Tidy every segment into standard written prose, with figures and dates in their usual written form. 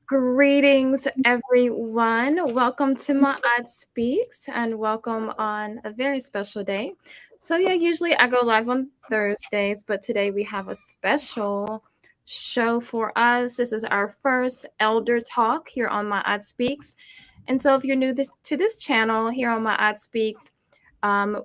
Greetings, everyone. Welcome to MaatSpeaks and welcome on a very special day. So, yeah, usually I go live on Thursdays, but today we have a special show for us. This is our first Elder Talk here on MaatSpeaks. And so, if you're new to this channel here on MaatSpeaks,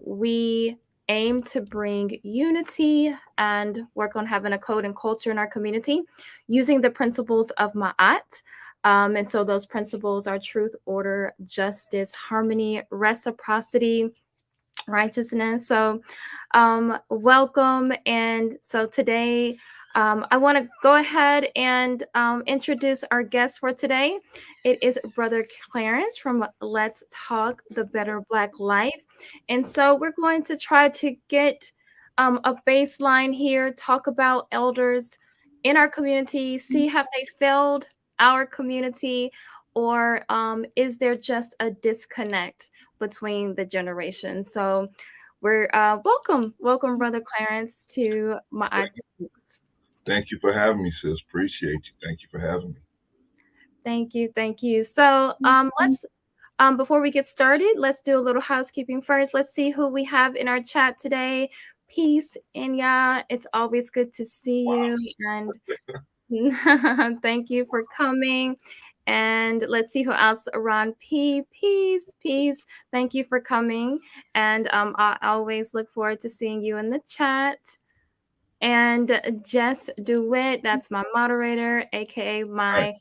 we aim to bring unity and work on having a code and culture in our community using the principles of Ma'at. And so those principles are truth, order, justice, harmony, reciprocity, righteousness. So, welcome. And so today, I want to go ahead and introduce our guest for today. It is Brother Clarence from Let's Talk the Better Black Life. And so we're going to try to get a baseline here, talk about elders in our community, see have they failed our community, or is there just a disconnect between the generations? So we're welcome, Brother Clarence, to my Thank thank you for having me, sis. Appreciate you. Thank you for having me. Thank you. So let's before we get started, let's do a little housekeeping first. Let's see who we have in our chat today. Peace, Inya. It's always good to see you, and thank you for coming. And let's see who else around. Peace. Thank you for coming. And I always look forward to seeing you in the chat. And Jess DeWitt, that's my moderator, aka All right.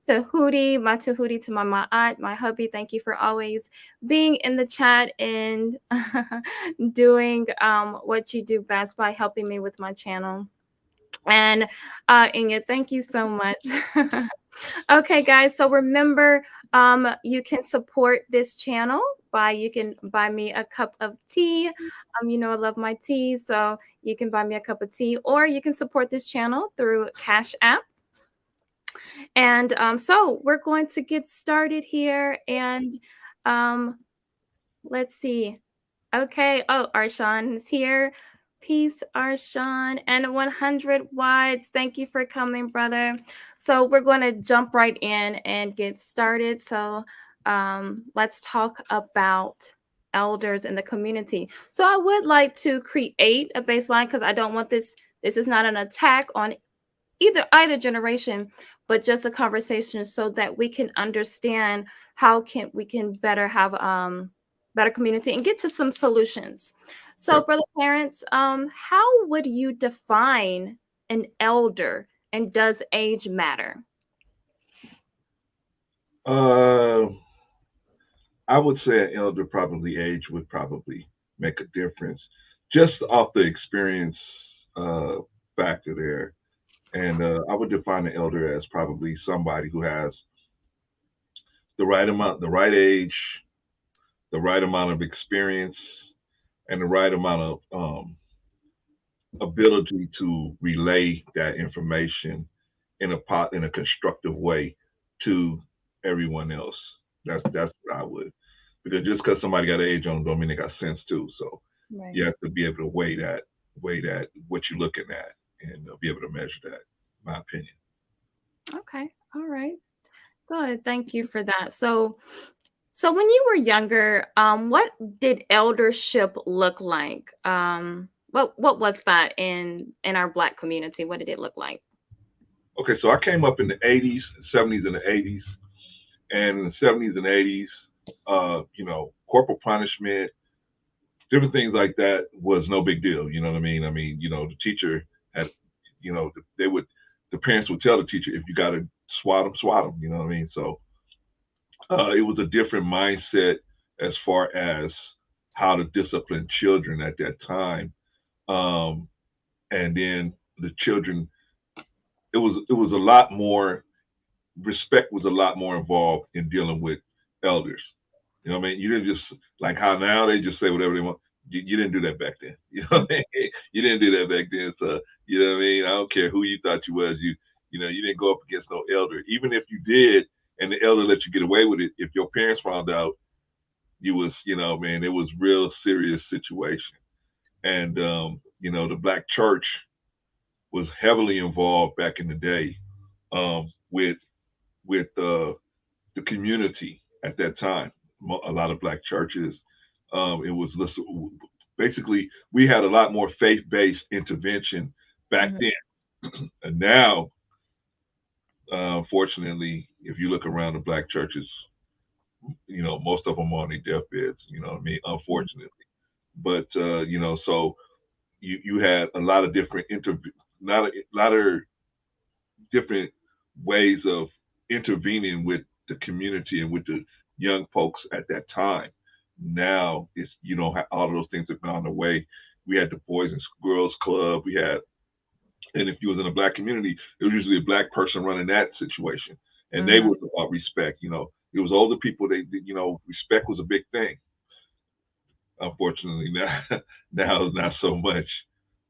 my Tahuti to my aunt, my hubby. Thank you for always being in the chat and doing what you do best by helping me with my channel. And Inga, thank you so much. Okay, guys. So remember, you can support this channel by you can buy me a cup of tea. I love my tea, so you can buy me a cup of tea, or you can support this channel through Cash App. And so we're going to get started here, and um, let's see. Okay. Oh, Arshawn is here. Peace, Arshawn. And 100 Wides. Thank you for coming, brother. So we're going to jump right in and get started. So let's talk about elders in the community. So I would like to create a baseline because I don't want this. This is not an attack on either generation, but just a conversation so that we can understand how can we can better have better community and get to some solutions. So, Okay. Brother Clarence, how would you define an elder, and does age matter? Uh, I would say an elder probably age would probably make a difference, just off the experience uh, factor there. And I would define an elder as probably somebody who has the right amount, the right age, the right amount of experience, and the right amount of ability to relay that information in a constructive way to everyone else. That's what I would, because just because somebody got age on them don't mean they got sense too. So Right. you have to be able to weigh that what you're looking at and be able to measure that. My opinion. Okay. All right. Good. Thank you for that. So when you were younger, what did eldership look like? What was that in our Black community? What did it look like? Okay, so I came up in the '80s, '70s, and the '80s, and in the '70s and '80s, corporal punishment, different things like that was no big deal. You know what I mean? I mean, the teacher had, they would, the parents would tell the teacher, if you got to swat them. You know what I mean? So it was a different mindset as far as how to discipline children at that time. Um, and then the children, it was a lot more, respect was a lot more involved in dealing with elders. You know what I mean? You didn't just, like how now they just say whatever they want. You didn't do that back then. You know what I mean? You didn't do that back then. So you know what I mean? I don't care who you thought you was. You didn't go up against no elder. Even if you did, and the elder let you get away with it, if your parents found out, you was, man, it was real serious situation. And the black church was heavily involved back in the day, with community at that time. A lot of black churches. It was basically we had a lot more faith-based intervention back Mhm. then, and now, fortunately, if you look around the black churches, most of them are on their deathbeds. You know what I mean? Unfortunately, but so you had a lot of different not a lot of different ways of intervening with the community and with the young folks at that time. Now it's all of those things have gone away. We had the Boys and Girls Club. We had, and if you was in a black community, it was usually a black person running that situation, and they Mhm. was about respect. It was older people. Respect was a big thing. Unfortunately, now it's not so much.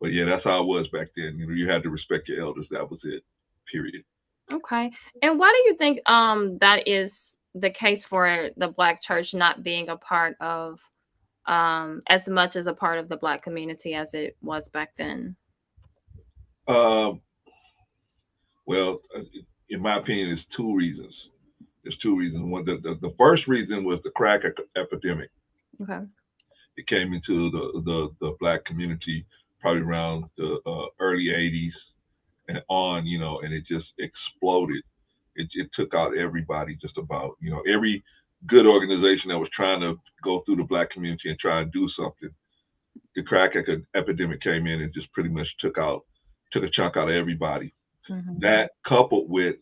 But yeah, that's how it was back then. You had to respect your elders. That was it. Period. Okay. And why do you think that is the case for the black church not being a part of as much as a part of the black community as it was back then? Um, well, in my opinion, there's two reasons. There's two reasons. One, the first reason was the crack epidemic. Okay. It came into the black community probably around the early '80s and on, and it just exploded. It took out everybody, just about, every good organization that was trying to go through the black community and try and do something. The crack epidemic came in and just pretty much took a chunk out of everybody. Mhm. That coupled with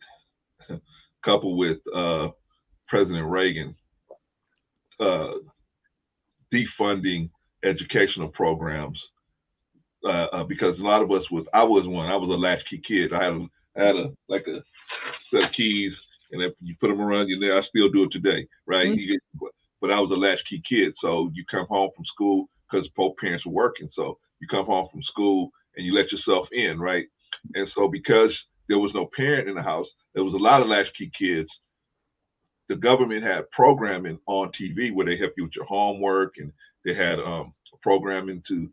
President Reagan uh, defunding educational programs, because a lot of us I was one. I was a latchkey kid. I had like a set of keys, and if you put them around your neck, I still do it today, right? Mm. But I was a latchkey kid, so you come home from school because both parents were working, so you come home from school and you let yourself in, right? And so because there was no parent in the house, there was a lot of latchkey kids. The government had programming on TV where they help you with your homework, and they had programming to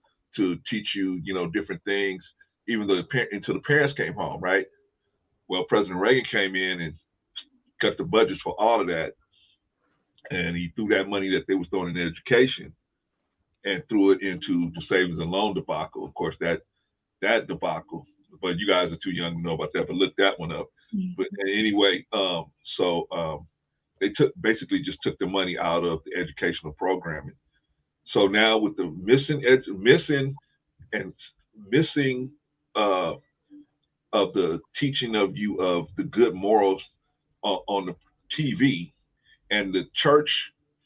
teach you, different things, even though until the parents came home, right? Well, President Reagan came in and cut the budgets for all of that, and he threw that money that they was throwing in education and threw it into the savings and loan debacle. Of course, that debacle, but you guys are too young to know about that. But look that one up. But anyway, they basically just took the money out of the educational programming. So now with the and missing uh, of the teaching of you of the good morals on the TV, and the church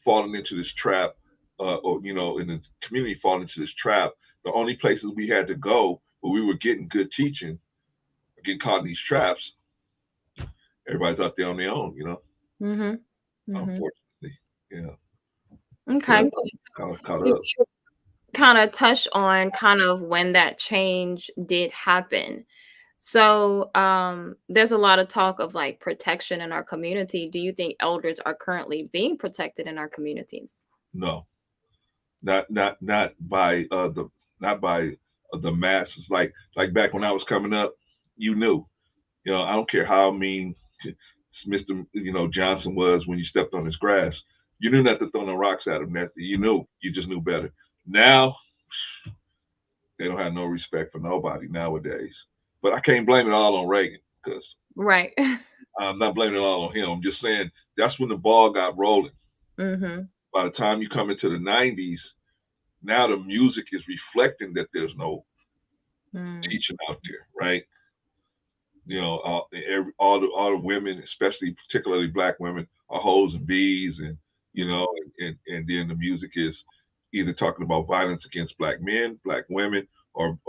falling into this trap, or in the community falling into this trap. The only places we had to go where we were getting good teaching, getting caught in these traps, everybody's out there on their own. Mhm. Mhm. Unfortunately, yeah. So Okay. that's kind of caught You up. kind of touch on kind of when that change did happen. So, there's a lot of talk of like protection in our community. Do you think elders are currently being protected in our communities? No, not by not by the masses. Like back when I was coming up, you knew. I don't care how mean Mr. Johnson was when you stepped on his grass. You knew not to throw no rocks at him. That you knew. You just knew better. Now they don't have no respect for nobody nowadays. But I can't blame it all on Reagan, because Right. I'm not blaming it all on him. I'm just saying that's when the ball got rolling. Mhm. By the time you come into the '90s, now the music is reflecting that there's no Mm. teaching out there, right? All the women, especially particularly black women, are hoes and bees, and Mm. and then the music is either talking about violence against black men, black women, or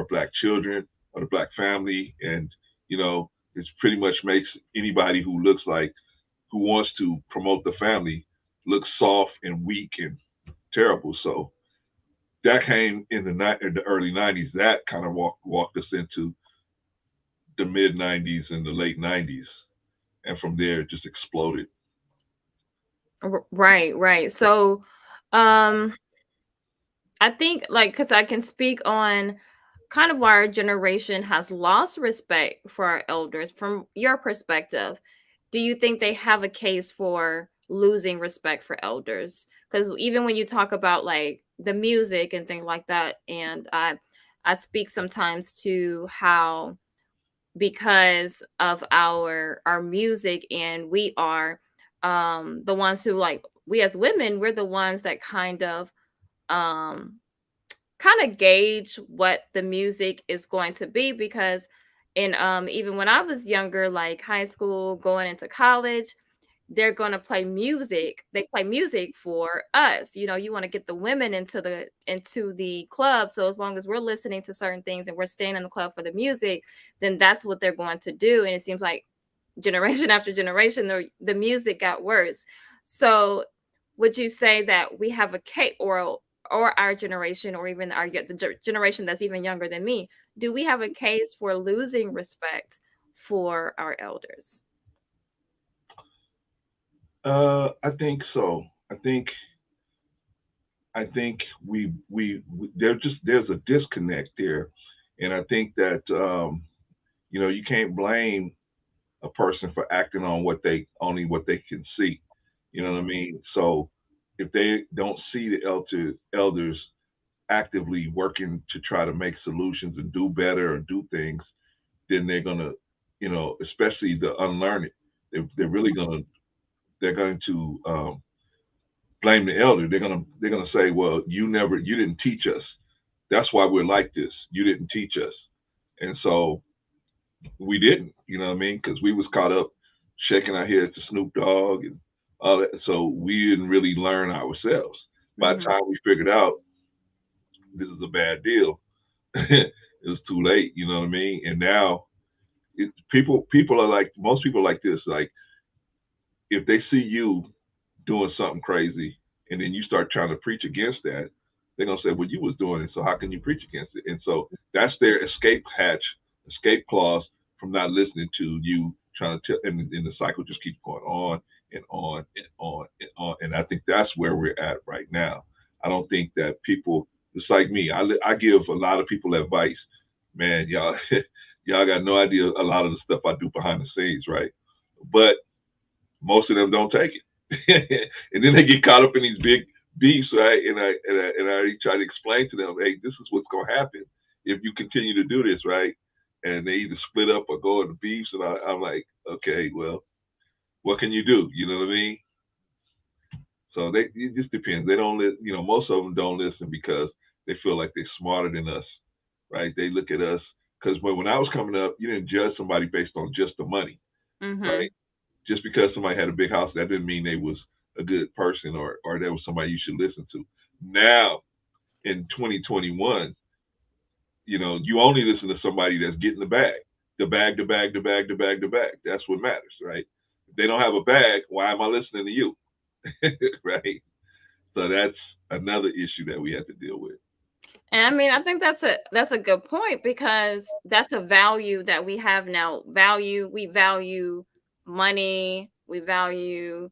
black children, or the black family, and it pretty much makes anybody who wants to promote the family look soft and weak and terrible. So that came in the early '90s. That kind of walked us into the mid '90s and the late '90s, and from there it just exploded. Right, right. So, um, I think like because I can speak on kind of why our generation has lost respect for our elders from your perspective. do you think they have a case for losing respect for elders? Because even when you talk about like the music and things like that, and I speak sometimes to how, because of our music, and we are the ones who, like, we as women, we're the ones that um kind of gauge what the music is going to be. Because in even when I was younger, like high school going into college, they're going to play music. They play music for us. You know, you want to get the women into the club. So as long as we're listening to certain things and we're staying in the club for the music, then that's what they're going to do. And it seems like generation after generation, the music got worse. So would you say that we have a case, or our generation, or even the generation that's even younger than me, do we have a case for losing respect for our elders? I think so. I think there's a disconnect there, and I think that you can't blame a person for acting on what they can see. You know what I Mm-hmm. mean? So if they don't see the elders actively working to try to make solutions and do better or do things, then they're gonna, especially the unlearned, they're really they're going to blame the elder. They're gonna say, well, you didn't teach us. That's why we're like this. You didn't teach us, and so we didn't. You know what I mean? Because we was caught up shaking our heads to Snoop Dogg and all that. So we didn't really learn ourselves. By the Mm-hmm. time we figured out this is a bad deal, it was too late. You know what I mean? And now people are like, most people are like this. Like, if they see you doing something crazy and then you start trying to preach against that, they're gonna say, well, you was doing it, so how can you preach against it? And so that's their escape clause from not listening to you trying to tell, and the cycle just keeps going on and on and on and on. And I think that's where we're at right now. I don't think that people, it's like me, I give a lot of people advice. Man, y'all y'all got no idea a lot of the stuff I do behind the scenes, right? But most of them don't take it, and then they get caught up in these big beefs, right? And I try to explain to them, hey, this is what's gonna happen if you continue to do this, right? And they either split up or go into beefs, and I'm like, okay, well, what can you do? You know what I mean? So it just depends. They don't listen. Most of them don't listen because they feel like they're smarter than us, right? They look at us because when I was coming up, you didn't judge somebody based on just the money, Mm-hmm. right? Just because somebody had a big house, that didn't mean they was a good person or that was somebody you should listen to. Now in 2021, you only listen to somebody that's getting the bag, the bag, the bag, the bag, the bag, the bag. That's what matters, right? If they don't have a bag, why am I listening to you, right? So that's another issue that we have to deal with. And I mean, I think that's a good point, because that's a value that we have now. We value money, we value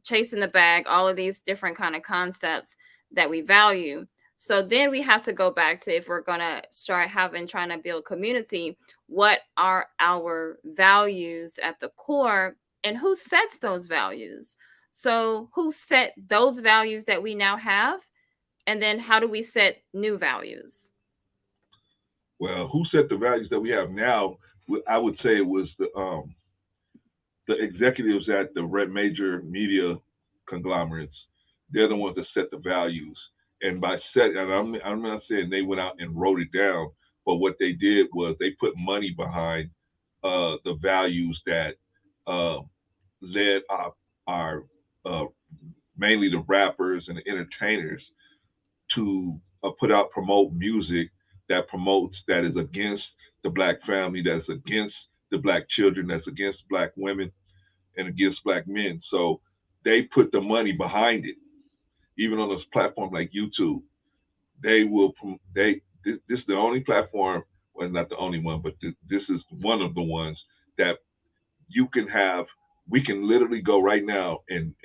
chasing the bag, all of these different kind of concepts that we value. So then we have to go back to, if we're gonna start trying to build community, what are our values at the core, and who sets those values? So who set those values that we now have, and then how do we set new values? Well, who set the values that we have now? I would say it was the executives at the major media conglomerates. They're the ones that set the values. And I'm not saying they went out and wrote it down, but what they did was they put money behind the values that uh, led our uh, mainly the rappers and the entertainers to promote music that is against the black family, that's against the black children, that's against black women, and against black men. So they put the money behind it. Even on this platform like YouTube, they will. This is the only platform, well, not the only one, but this is one of the ones that you can have. We can literally go right now and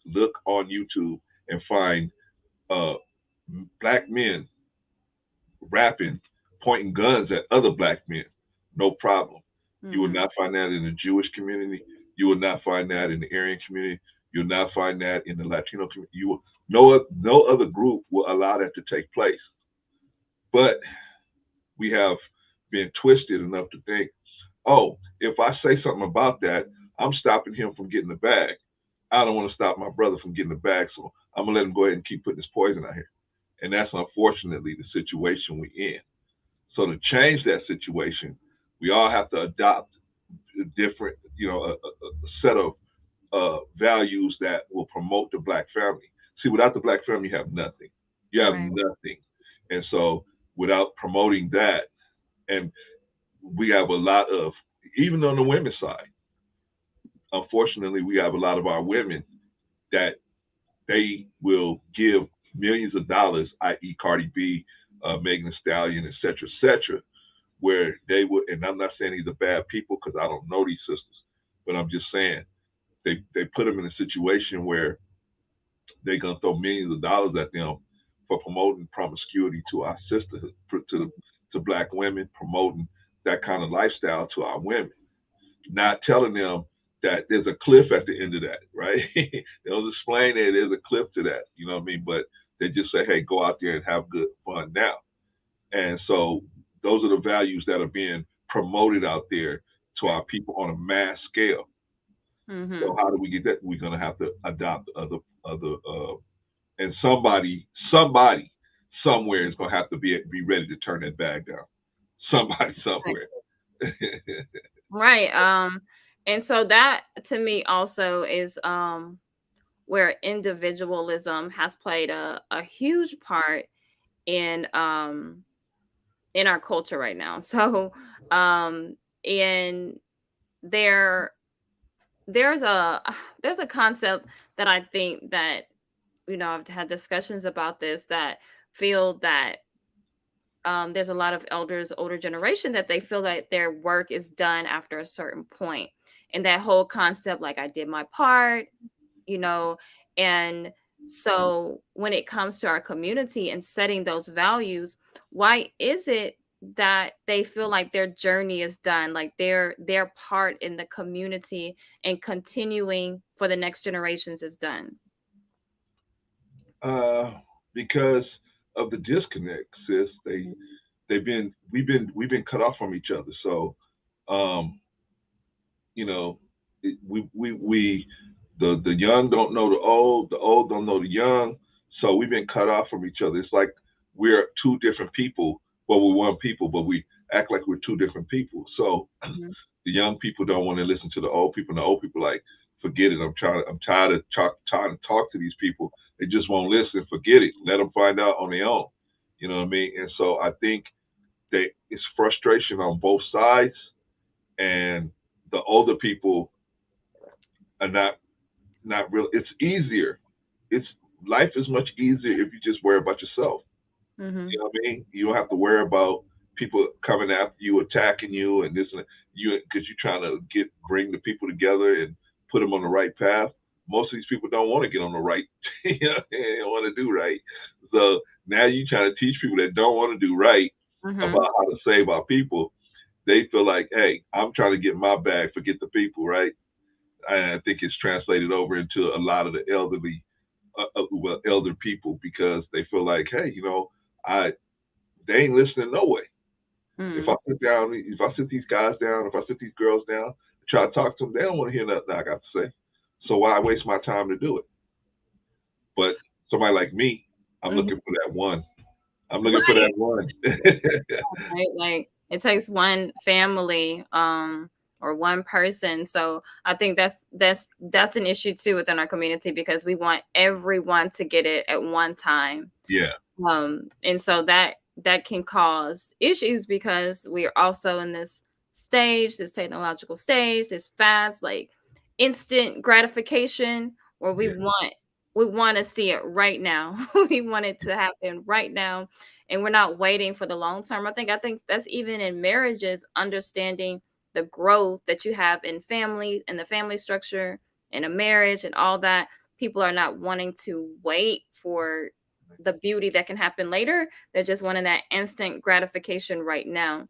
look on YouTube and find uh, black men rapping, pointing guns at other black men. No problem. You will Mm-hmm. not find that in the Jewish community. You will not find that in the Aryan community. You'll not find that in the Latino community. No other group will allow that to take place. But we have been twisted enough to think, oh, if I say something about that, I'm stopping him from getting the bag. I don't want to stop my brother from getting the bag, so I'm gonna let him go ahead and keep putting this poison out here. And that's unfortunately the situation we're in. So to change that situation, we all have to adopt a different, a set of values that will promote the black family. See, without the black family, you have nothing. You have Right. nothing. And so without promoting that, and we have a lot of, even on the women's side, unfortunately, we have a lot of our women that they will give millions of dollars, i.e., Cardi B, Megan Thee Stallion, et cetera, where they would, and I'm not saying these are bad people because I don't know these sisters, but I'm just saying they put them in a situation where they're gonna throw millions of dollars at them for promoting promiscuity to our sisterhood, to black women, promoting that kind of lifestyle to our women, not telling them that there's a cliff at the end of that, right? They don't explain that there's a cliff to that, you know what I mean? But they just say, hey, go out there and have good fun now. And so those are the values that are being promoted out there to our people on a mass scale. So Mm-hmm. how do we get that? We're gonna have to adopt other, and somebody somewhere is gonna have to be ready to turn that bag down. Somebody somewhere. Right. And so that to me also is where individualism has played a huge part in um in our culture right now. So and there there's a there's a concept that I think that I've had discussions about this that feel that there's a lot of elders, older generation, that they feel that their work is done after a certain point. And that whole concept, like, I did my part, you know, and so when it comes to our community and setting those values, why is it that they feel like their journey is done, like their part in the community and continuing for the next generations is done? uh, because of the disconnect, sis. We've been cut off from each other. So, um, you know, we the young don't know the old don't know the young. So we've been cut off from each other. It's like we're two different people. Well, we're one people, but we act like we're two different people. So Mhm. the young people don't want to listen to the old people, and the old people like, forget it. I'm tired of trying to talk to these people. They just won't listen. Forget it. Let them find out on their own. You know what I mean? And so I think that it's frustration on both sides, and the older people are not real. It's easier. It's Life is much easier if you just worry about yourself. You Mhm. know what I mean? You don't have to worry about people coming after you, attacking you, and this and that. You because you're trying to bring the people together and put them on the right path. Most of these people don't want to get on the right. They don't want to do right. So now you're trying to teach people that don't want to do right about Mhm. how to save our people. They feel like, hey, I'm trying to get my bag, forget the people, right? And I think it's translated over into a lot of the elder people because they feel like, hey, I they ain't listening no way. Mhm. If I sit these guys down, if I sit these girls down, try to talk to them, they don't want to hear nothing I got to say. So why waste my time to do it? But somebody like me, I'm Mhm. looking for that one. I'm looking for that Right. one. Right? Like it takes one family or one person. So I think that's an issue too within our community because we want everyone to get it at one time. Yeah, And so that can cause issues because we're also in this stage, this technological stage, this fast, like instant gratification where we yeah, want we want to see it right now. We want it to happen right now. And we're not waiting for the long term. I think that's even in marriages, understanding the growth that you have in family and the family structure in a marriage and all that. People are not wanting to wait for the beauty that can happen later. They're just wanting that instant gratification right now.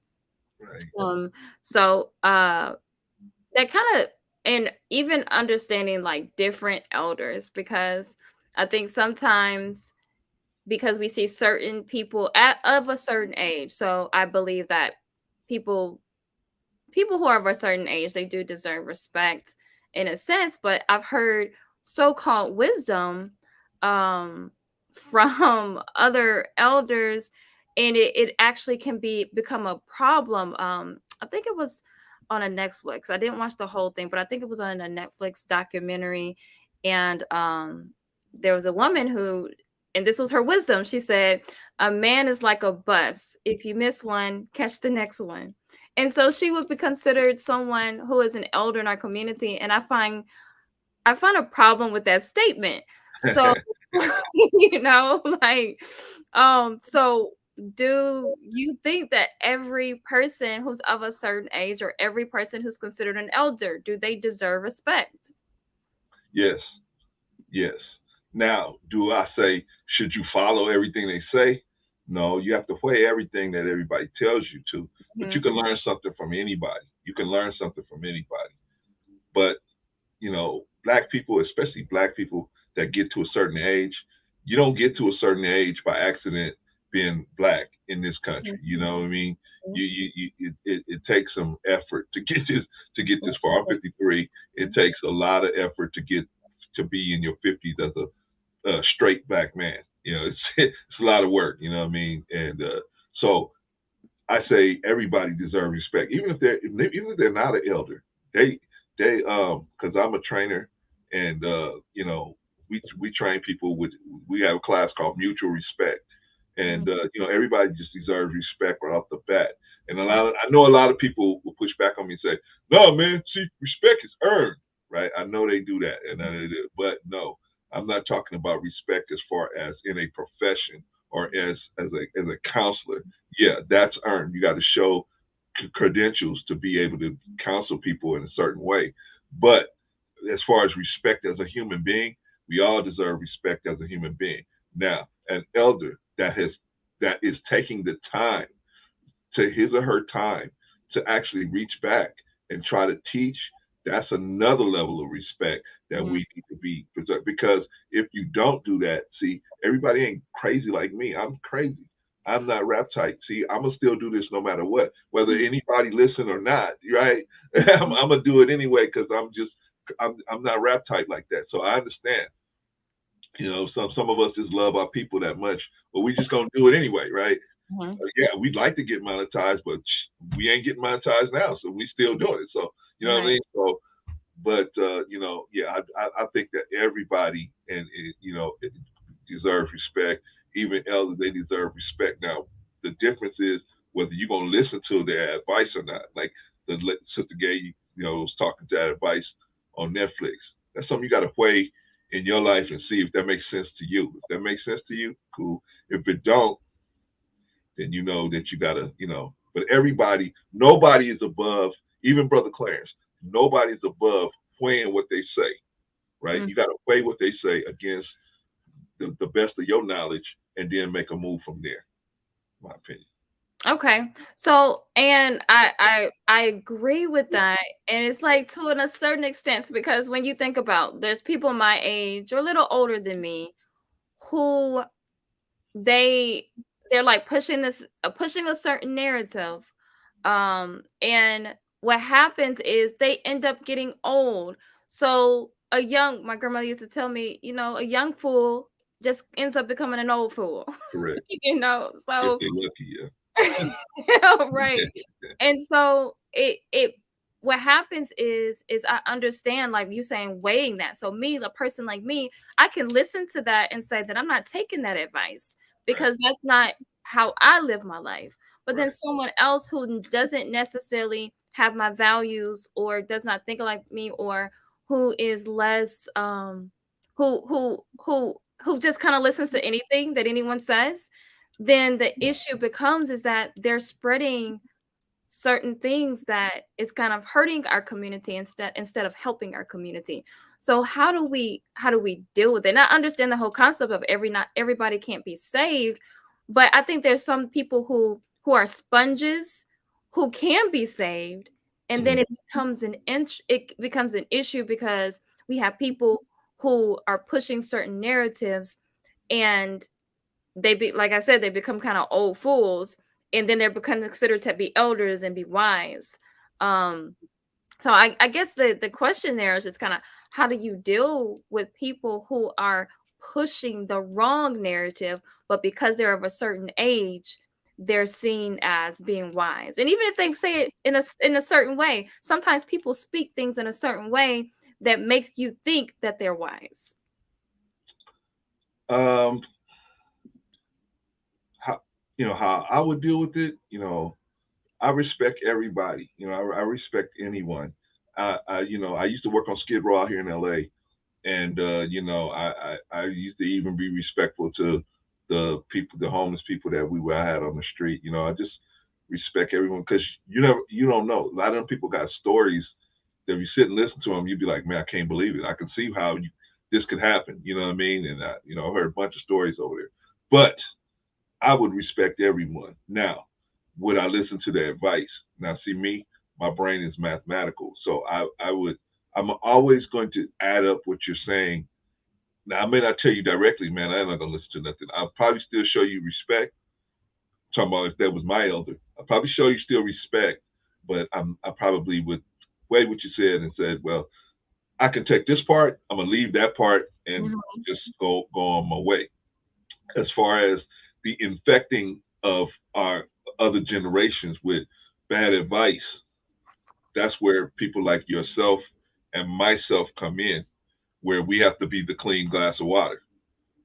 right. Um, so that kind of and even understanding like different elders, because I think sometimes, because we see certain people of a certain age, so I believe that people who are of a certain age, they do deserve respect in a sense, but I've heard so-called wisdom um from other elders, and it actually can become a problem. I think it was on a Netflix. I didn't watch the whole thing, but I think it was on a Netflix documentary. And there was a woman who, and this was her wisdom, she said, a man is like a bus. If you miss one, catch the next one. And so she would be considered someone who is an elder in our community. And I find a problem with that statement. So like, so do you think that every person who's of a certain age, or every person who's considered an elder, do they deserve respect? Yes, yes. Now, do I say, should you follow everything they say? No, you have to weigh everything that everybody tells you to, but you Hmm. can learn something from anybody. You can learn something from anybody. But black people, especially black people that get to a certain age, you don't get to a certain age by accident being black in this country. You know what I mean? It takes some effort to get this far. I'm 53. It takes a lot of effort to get to be in your 50s as a straight black man. It's it's a lot of work. You know what I mean? And so I say everybody deserves respect, even if they're not an elder. They because I'm a trainer, and we train people with, we have a class called mutual respect, and everybody just deserves respect right off the bat. And I know a lot of people will push back on me and say, "No, man, see, respect is earned." Right? I know they do that, but no, I'm not talking about respect as far as in a profession or as a counselor. Yeah, that's earned. You got to show credentials to be able to counsel people in a certain way. But as far as respect as a human being, we all deserve respect as a human being. Now, an elder that is taking the time, to his or her time, to actually reach back and try to teach, that's another level of respect that we need to be preserved. Because if you don't do that, see, everybody ain't crazy like me. I'm crazy. I'm not rap tight. See, I'm gonna still do this no matter what, whether anybody listen or not. Right? I'm gonna do it anyway because I'm not rap tight like that. So I understand. Some of us just love our people that much, but we just gonna do it anyway, right? Hmm. Yeah, we'd like to get monetized, but we ain't getting monetized now, so we still doing it. So you know what I Right. mean. So, but yeah, I think that everybody it deserves respect. Even elders, they deserve respect. Now, the difference is whether you're gonna listen to their advice or not. Like the sister gave was talking to that advice on Netflix. That's something you got to weigh in your life and see if that makes sense to you. If that makes sense to you, cool. If it don't, then you know that you gotta, But nobody is above, even Brother Clarence, nobody's above weighing what they say, right? You gotta weigh what they say against the best of your knowledge and then make a move from there, in my opinion. Okay. So, and I agree with that. And it's like to a certain extent, because when you think about, there's people my age or a little older than me who they they're like pushing a certain narrative. And what happens is they end up getting old. So my grandmother used to tell me, a young fool just ends up becoming an old fool. Correct. If So they're lucky, yeah. right. And so it what happens is I understand, like you saying, weighing that. So me, the person like me, I can listen to that and say that I'm not taking that advice, Right, because that's not how I live my life. But then right, someone else who doesn't necessarily have my values, or does not think like me, or who is less who just kind of listens to anything that anyone says, then the issue becomes is that they're spreading certain things that is kind of hurting our community instead of helping our community. So how do we deal with it? And I understand the whole concept of not everybody can't be saved, but I think there's some people who are sponges, who can be saved, and then Mhm. it becomes an issue because we have people who are pushing certain narratives, and like I said, they become kind of old fools, and then they're become considered to be elders and be wise. Um, so I guess the question there is just kind of, how do you deal with people who are pushing the wrong narrative, but because they're of a certain age, they're seen as being wise. And even if they say it in a certain way, sometimes people speak things in a certain way that makes you think that they're wise. Um, how how I would deal with it. I respect everybody. I respect anyone. I used to work on Skid Row out here in L.A. And I used to even be respectful to the homeless people that I had on the street. I just respect everyone because you don't know. A lot of them people got stories that if you sit and listen to them, you'd be like, man, I can't believe it. I can see how this could happen. You know what I mean? And I heard a bunch of stories over there, but I would respect everyone. Now, would I listen to their advice? Now, see me, my brain is mathematical, so I'm always going to add up what you're saying. Now, I may not tell you directly, man, I'm not gonna listen to nothing. I'll probably still show you respect. Talking about if that was my elder, I'll probably show you still respect, but I probably would weigh what you said and said, well, I can take this part, I'm gonna leave that part, and Mhm. just go on my way. As far as the infecting of our other generations with bad advice, that's where people like yourself and myself come in, where we have to be the clean glass of water.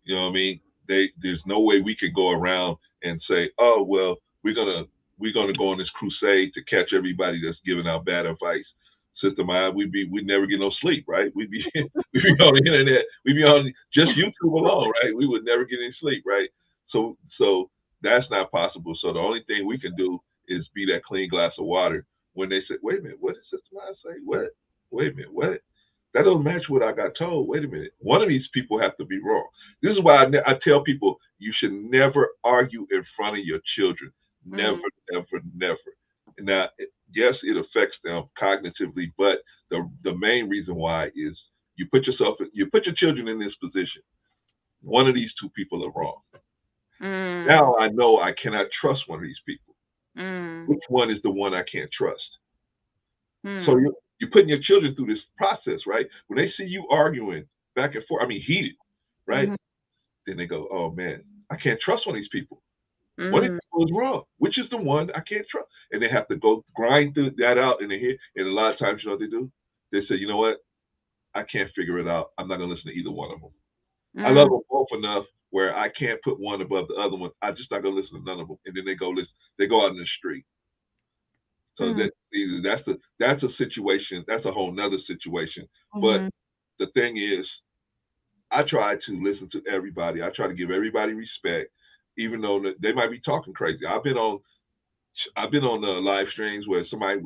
You know what I mean? There's no way we could go around and say, oh well, we're gonna go on this crusade to catch everybody that's giving out bad advice. Sister Maya, we'd never get no sleep, right? We'd be we'd be on the internet, we'd be on just YouTube alone, right? We would never get any sleep, right? So that's not possible. So the only thing we can do is be that clean glass of water. When they say, wait a minute, what did Sister Maya say? What? Wait a minute, what? That don't match what I got told. Wait a minute. One of these people have to be wrong. This is why I tell people you should never argue in front of your children. Never, Mm. never, never. Now, yes, it affects them cognitively, but the main reason why is you put your children in this position. One of these two people are wrong. Mm. Now I know I cannot trust one of these people. Mm. Which one is the one I can't trust? So Mm. you're putting your children through this process, right? When they see you arguing back and forth, I mean heated, right? Mhm. Then they go, oh man, I can't trust one of these people. One of Mm. these people is wrong. Which is the one I can't trust? And they have to go grind through that out in their head. And a lot of times, you know what they do? They say, you know what? I can't figure it out. I'm not gonna listen to either one of them. I love Mm. them both enough where I can't put one above the other one. I'm just not gonna listen to none of them. And then they go listen. They go out in the street. So Mm. that's a situation. That's a whole nother situation. But Mhm. the thing is, I try to listen to everybody. I try to give everybody respect, even though they might be talking crazy. I've been on live streams where I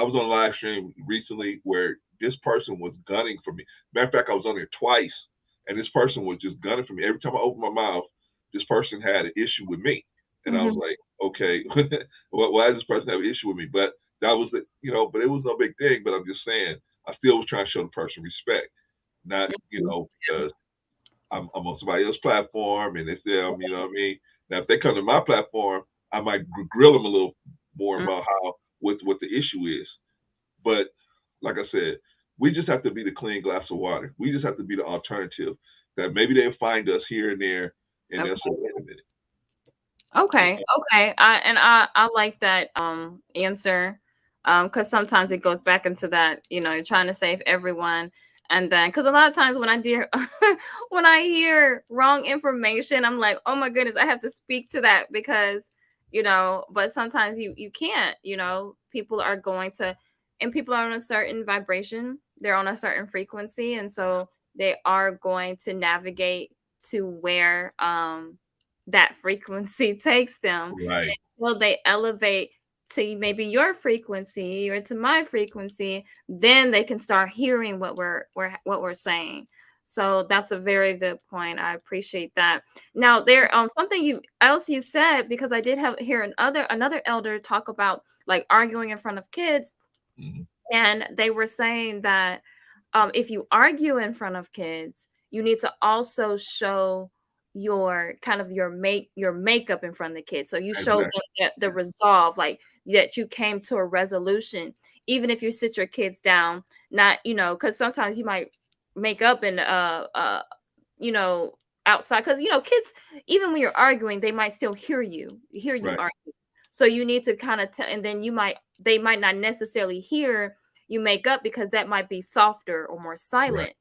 was on a live stream recently where this person was gunning for me. Matter of fact, I was on there twice, and this person was just gunning for me. Every time I opened my mouth, this person had an issue with me, and I was Mhm. like, okay, why does this person have an issue with me? But that was but it was no big thing. But I'm just saying, I still was trying to show the person respect, not Mhm. because I'm on somebody else's platform and they say, you know what I mean? Now, if they come to my platform, I might grill them a little more Mm. about what the issue is. But like I said, we just have to be the clean glass of water. We just have to be the alternative that maybe they'll find us here and there and they'll say, Okay. wait a minute. You Okay. Okay. I like that answer. Because sometimes it goes back into that, you're trying to save everyone. And then, because a lot of times when I hear when I hear wrong information, I'm like, oh my goodness, I have to speak to that because, but sometimes you can't, people are going to, and people are on a certain vibration, they're on a certain frequency, and so they are going to navigate to where that frequency takes them. know, right. And until they elevate to maybe your frequency or to my frequency, then they can start hearing what we're saying. So that's a very good point. I appreciate that. Now there something you said, because I did have hear another elder talk about like arguing in front of kids. Hmm. And they were saying that if you argue in front of kids, you need to also show your kind of your makeup in front of the kids. So you show them Exactly. that the resolve, like that you came to a resolution, even if you sit your kids down, not, because sometimes you might make up and you know, outside, because kids, even when you're arguing, they might still hear you Right. argue. So you need to kind of tell, and then they might not necessarily hear you make up, because that might be softer or more Right. silent.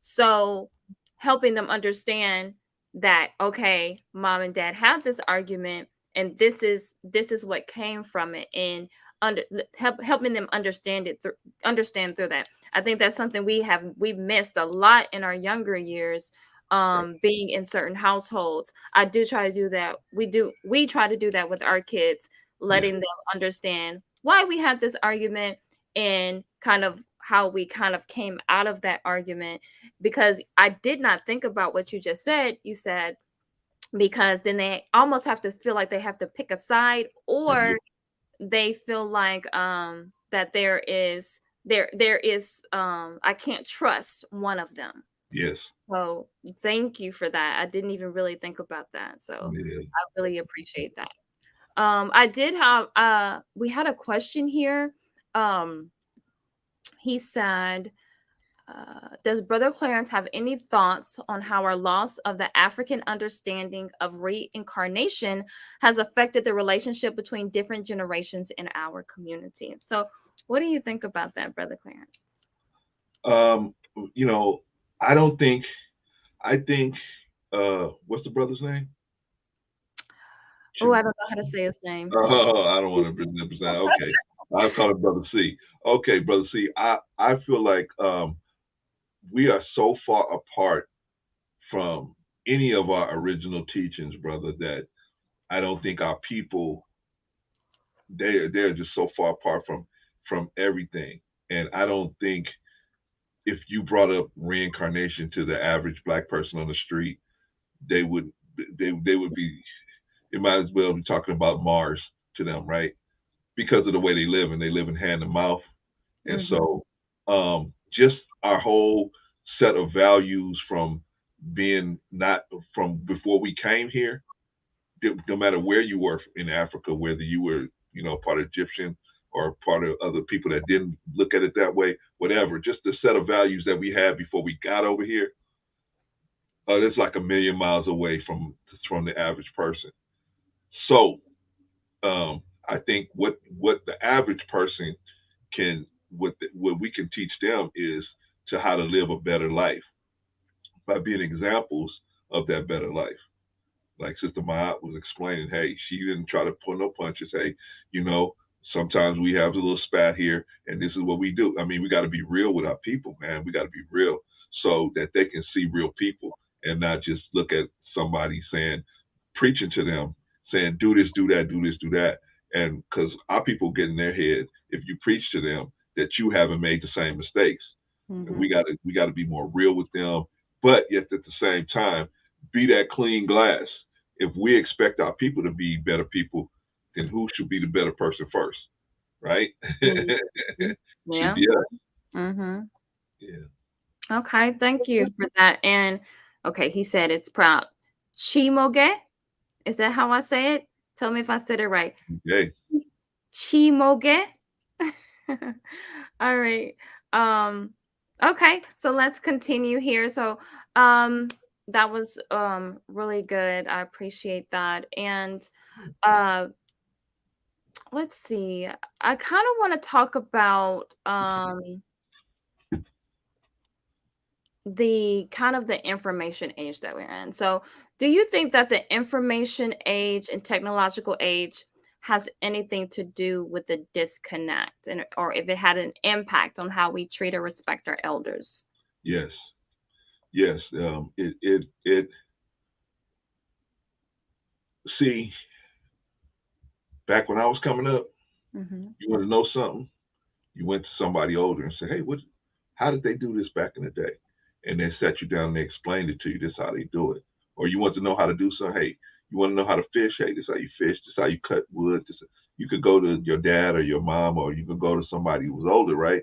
So helping them understand that, okay, mom and dad have this argument, and this is what came from it, and under helping them understand through that. I think that's something we've missed a lot in our younger years, Right. being in certain households. I do try to do that. We try to do that with our kids, Yeah. letting them understand why we had this argument, and kind of how we kind of came out of that argument. Because I did not think about what you just said. You said, because then they almost have to feel like they have to pick a side, Yeah. or they feel like that there is I can't trust one of them. Yes. So thank you for that. I didn't even really think about that. So Yeah. I really appreciate that. I did have we had a question here. Um he said, does Brother Clarence have any thoughts on how our loss of the African understanding of reincarnation has affected the relationship between different generations in our community? So, what do you think about that, Brother Clarence? Um, you know, I don't think. I think. What's the brother's name? Oh, I Shoot. don't know how to say his name. Oh, I don't want to represent. Okay, I'll call him Brother C. Okay, Brother C. I feel like we are so far apart from any of our original teachings, brother, that I don't think our people they're just so far apart from everything. And I don't think if you brought up reincarnation to the average black person on the street, they would they would be it might as well be talking about Mars to them, right? Because of the way they live, and they live in hand to mouth. And Mm-hmm. so just our whole set of values from being not from before we came here, no matter where you were in Africa, whether you were, part of Egyptian or part of other people that didn't look at it that way, whatever, just the set of values that we had before we got over here, it's like a million miles away from the average person. So I think what the average person can what we can teach them is to how to live a better life by being examples of that better life. Like Sister Maat was explaining, hey, she didn't try to pull no punches. Hey, you know, sometimes we have a little spat here, and this is what we do. I mean, we got to be real with our people, man. We got to be real so that they can see real people and not just look at somebody saying, preaching to them, saying, do this, do that, do this, do that. And because our people get in their head, if you preach to them, that you haven't made the same mistakes. And Mm-hmm. we got to be more real with them, but yet at the same time, be that clean glass. If we expect our people to be better people, then who should be the better person first, right? Mm-hmm. Should Yeah. be us. Mm-hmm. Yeah. Okay. Thank you for that. And okay, he said it's proud. Chimoge. Is that how I say it? Tell me if I said it right. Okay. Chimoge. All right. Um okay, so let's continue here. So that was really good. I appreciate that. And uh let's see. I kind of want to talk about the information age that we're in. So, do you think that the information age and technological age has anything to do with the disconnect, and or if it had an impact on how we treat or respect our elders? Yes. Yes. It. See, back when I was coming up, Mhm. you want to know something? You went to somebody older and said, "Hey, how did they do this back in the day?" And they sat you down and they explained it to you. This is how they do it. Or you want to know how to do something? Hey, you want to know how to fish? Hey, this is how you fish. This is how you cut wood. You could go to your dad or your mom, or you could go to somebody who's older, right?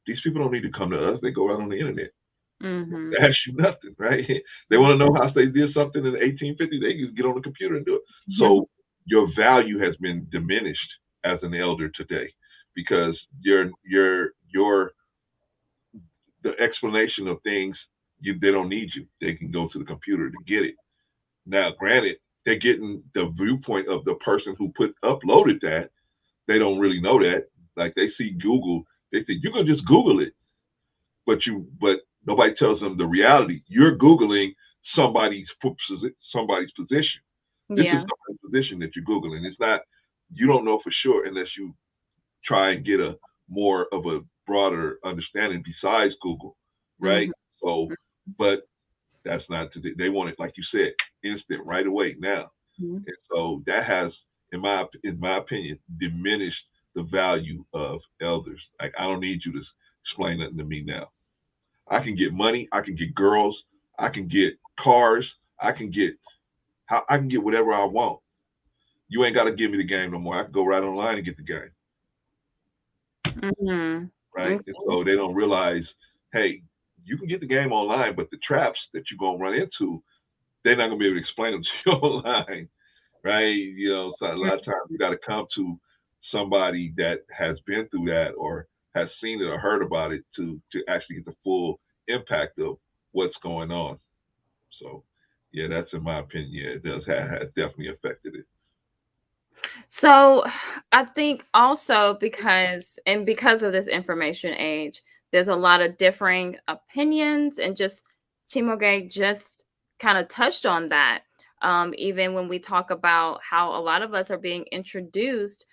These people don't need to come to us. They go out on the internet. Mm-hmm. They ask you nothing, right? They want to know how they did something in 1850. They can get on the computer and do it. So your value has been diminished as an elder today because your the explanation of things, they don't need you. They can go to the computer to get it. Now, granted, they're getting the viewpoint of the person who uploaded that. They don't really know that. Like they see Google, they think you can just Google it, but nobody tells them the reality. You're Googling somebody's somebody's position. This is Yeah. somebody's position that you're Googling. It's not. You don't know for sure unless you try and get a more of a broader understanding besides Google, right? Mm-hmm. So, but that's not today. They want it, like you said, instant, right away, now. And so that has, in my opinion, diminished the value of elders. Like I don't need you to explain nothing to me now. I can get money, I can get girls, I can get cars, I can get I can get whatever I want. You ain't got to give me the game no more. I can go right online and get the game, Mm-hmm. right? Okay. And so they don't realize, hey, you can get the game online, but the traps that you're gonna run into, they're not gonna be able to explain them to you online, right? So a lot of times you got to come to somebody that has been through that or has seen it or heard about it to actually get the full impact of what's going on. So, yeah, that's in my opinion. Yeah, it does has definitely affected it. So I think also because of this information age, there's a lot of differing opinions and just Chimoge just kind of touched on that. Even when we talk about how a lot of us are being introduced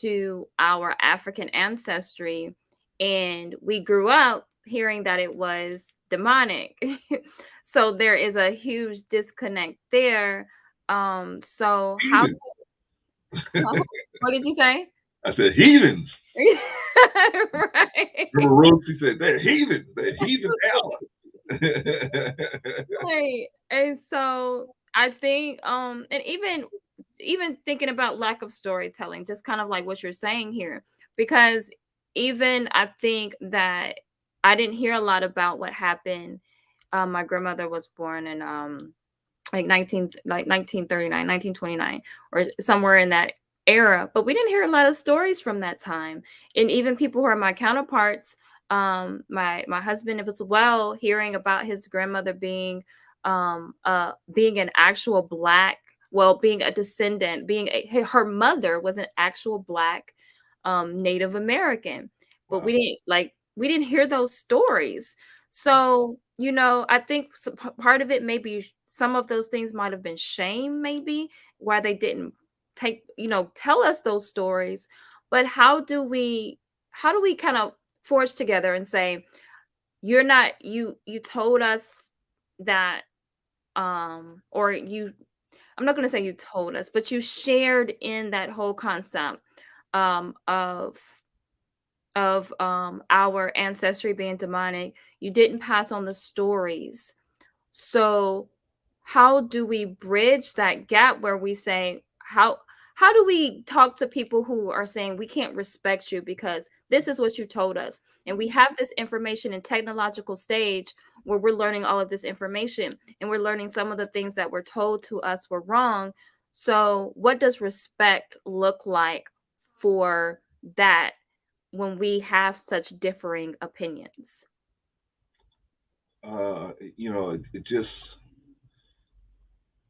to our African ancestry and we grew up hearing that it was demonic. So there is a huge disconnect there. So how Heathens. what did you say? I said heathens. Right. Remember Rosie said they're heathens. They're heathen Ella. Right. And so I think and even thinking about lack of storytelling, just kind of like what you're saying here, because even I think that I didn't hear a lot about what happened. My grandmother was born in like 1939, 1929, or somewhere in that era, but we didn't hear a lot of stories from that time. And even people who are my counterparts, my husband as well, hearing about his grandmother being an actual black, well, being a descendant, her mother was an actual black Native American, but Wow. we didn't hear those stories. So, I think part of it, maybe some of those things might have been shame, maybe why they didn't tell us those stories. But how do we kind of forge together and say, you're not, you told us that, or I'm not going to say you told us, but you shared in that whole concept of our ancestry being demonic. You didn't pass on the stories. So how do we bridge that gap where we say, how do we talk to people who are saying we can't respect you because this is what you told us, and we have this information in technological stage where we're learning all of this information and we're learning some of the things that were told to us were wrong. So what does respect look like for that when we have such differing opinions? It just,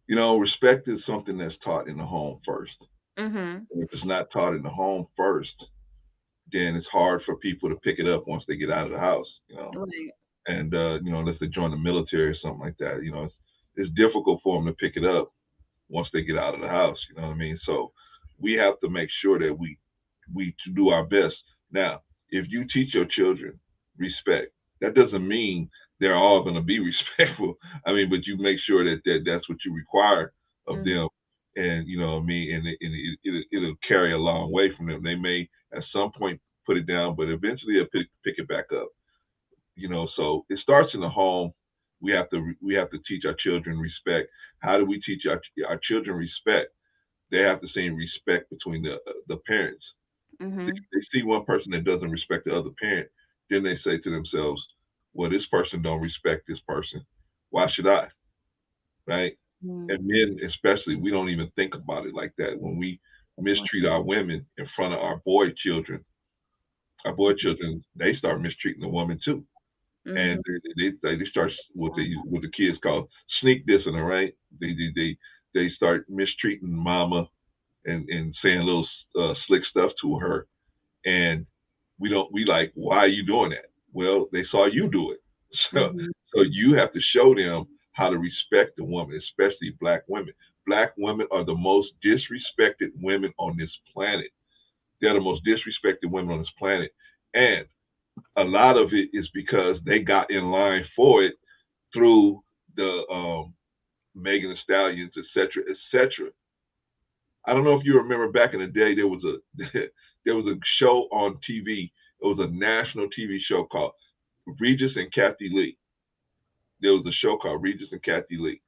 respect is something that's taught in the home first. Mhm. And if it's not taught in the home first, then it's hard for people to pick it up once they get out of the house. Right. And unless they join the military or something like that, it's difficult for them to pick it up once they get out of the house. You know what I mean? So we have to make sure that we to do our best. Now, if you teach your children respect, that doesn't mean they're all going to be respectful. I mean, but you make sure that's what you require of Mhm. them, and you know what I mean, and it'll carry a long way from them. They may at some point put it down, but eventually they'll pick it back up. So it starts in the home. We have to teach our children respect. How do we teach our children respect? they have the same respect between the parents. If Mhm. they see one person that doesn't respect the other parent, then they say to themselves, "Well, this person don't respect this person. Why should I?" Right? And Mm. men, especially, we don't even think about it like that. When we mistreat our women in front of our boy children, they start mistreating the woman too, and Mhm. they start what the kids call sneak dissing her, right? They start mistreating mama and saying little slick stuff to her, and we like, why are you doing that? Well, they saw you do it, so Mhm. so you have to show them how to respect the woman, especially black women. Black women are the most disrespected women on this planet. They're the most disrespected women on this planet, and a lot of it is because they got in line for it through the Megan Thee Stallions, etc., etc. I don't know if you remember back in the day, there was a there was a show on TV. It was a national TV show called Regis and Kathy Lee. There was a show called Regis and Kathy Lee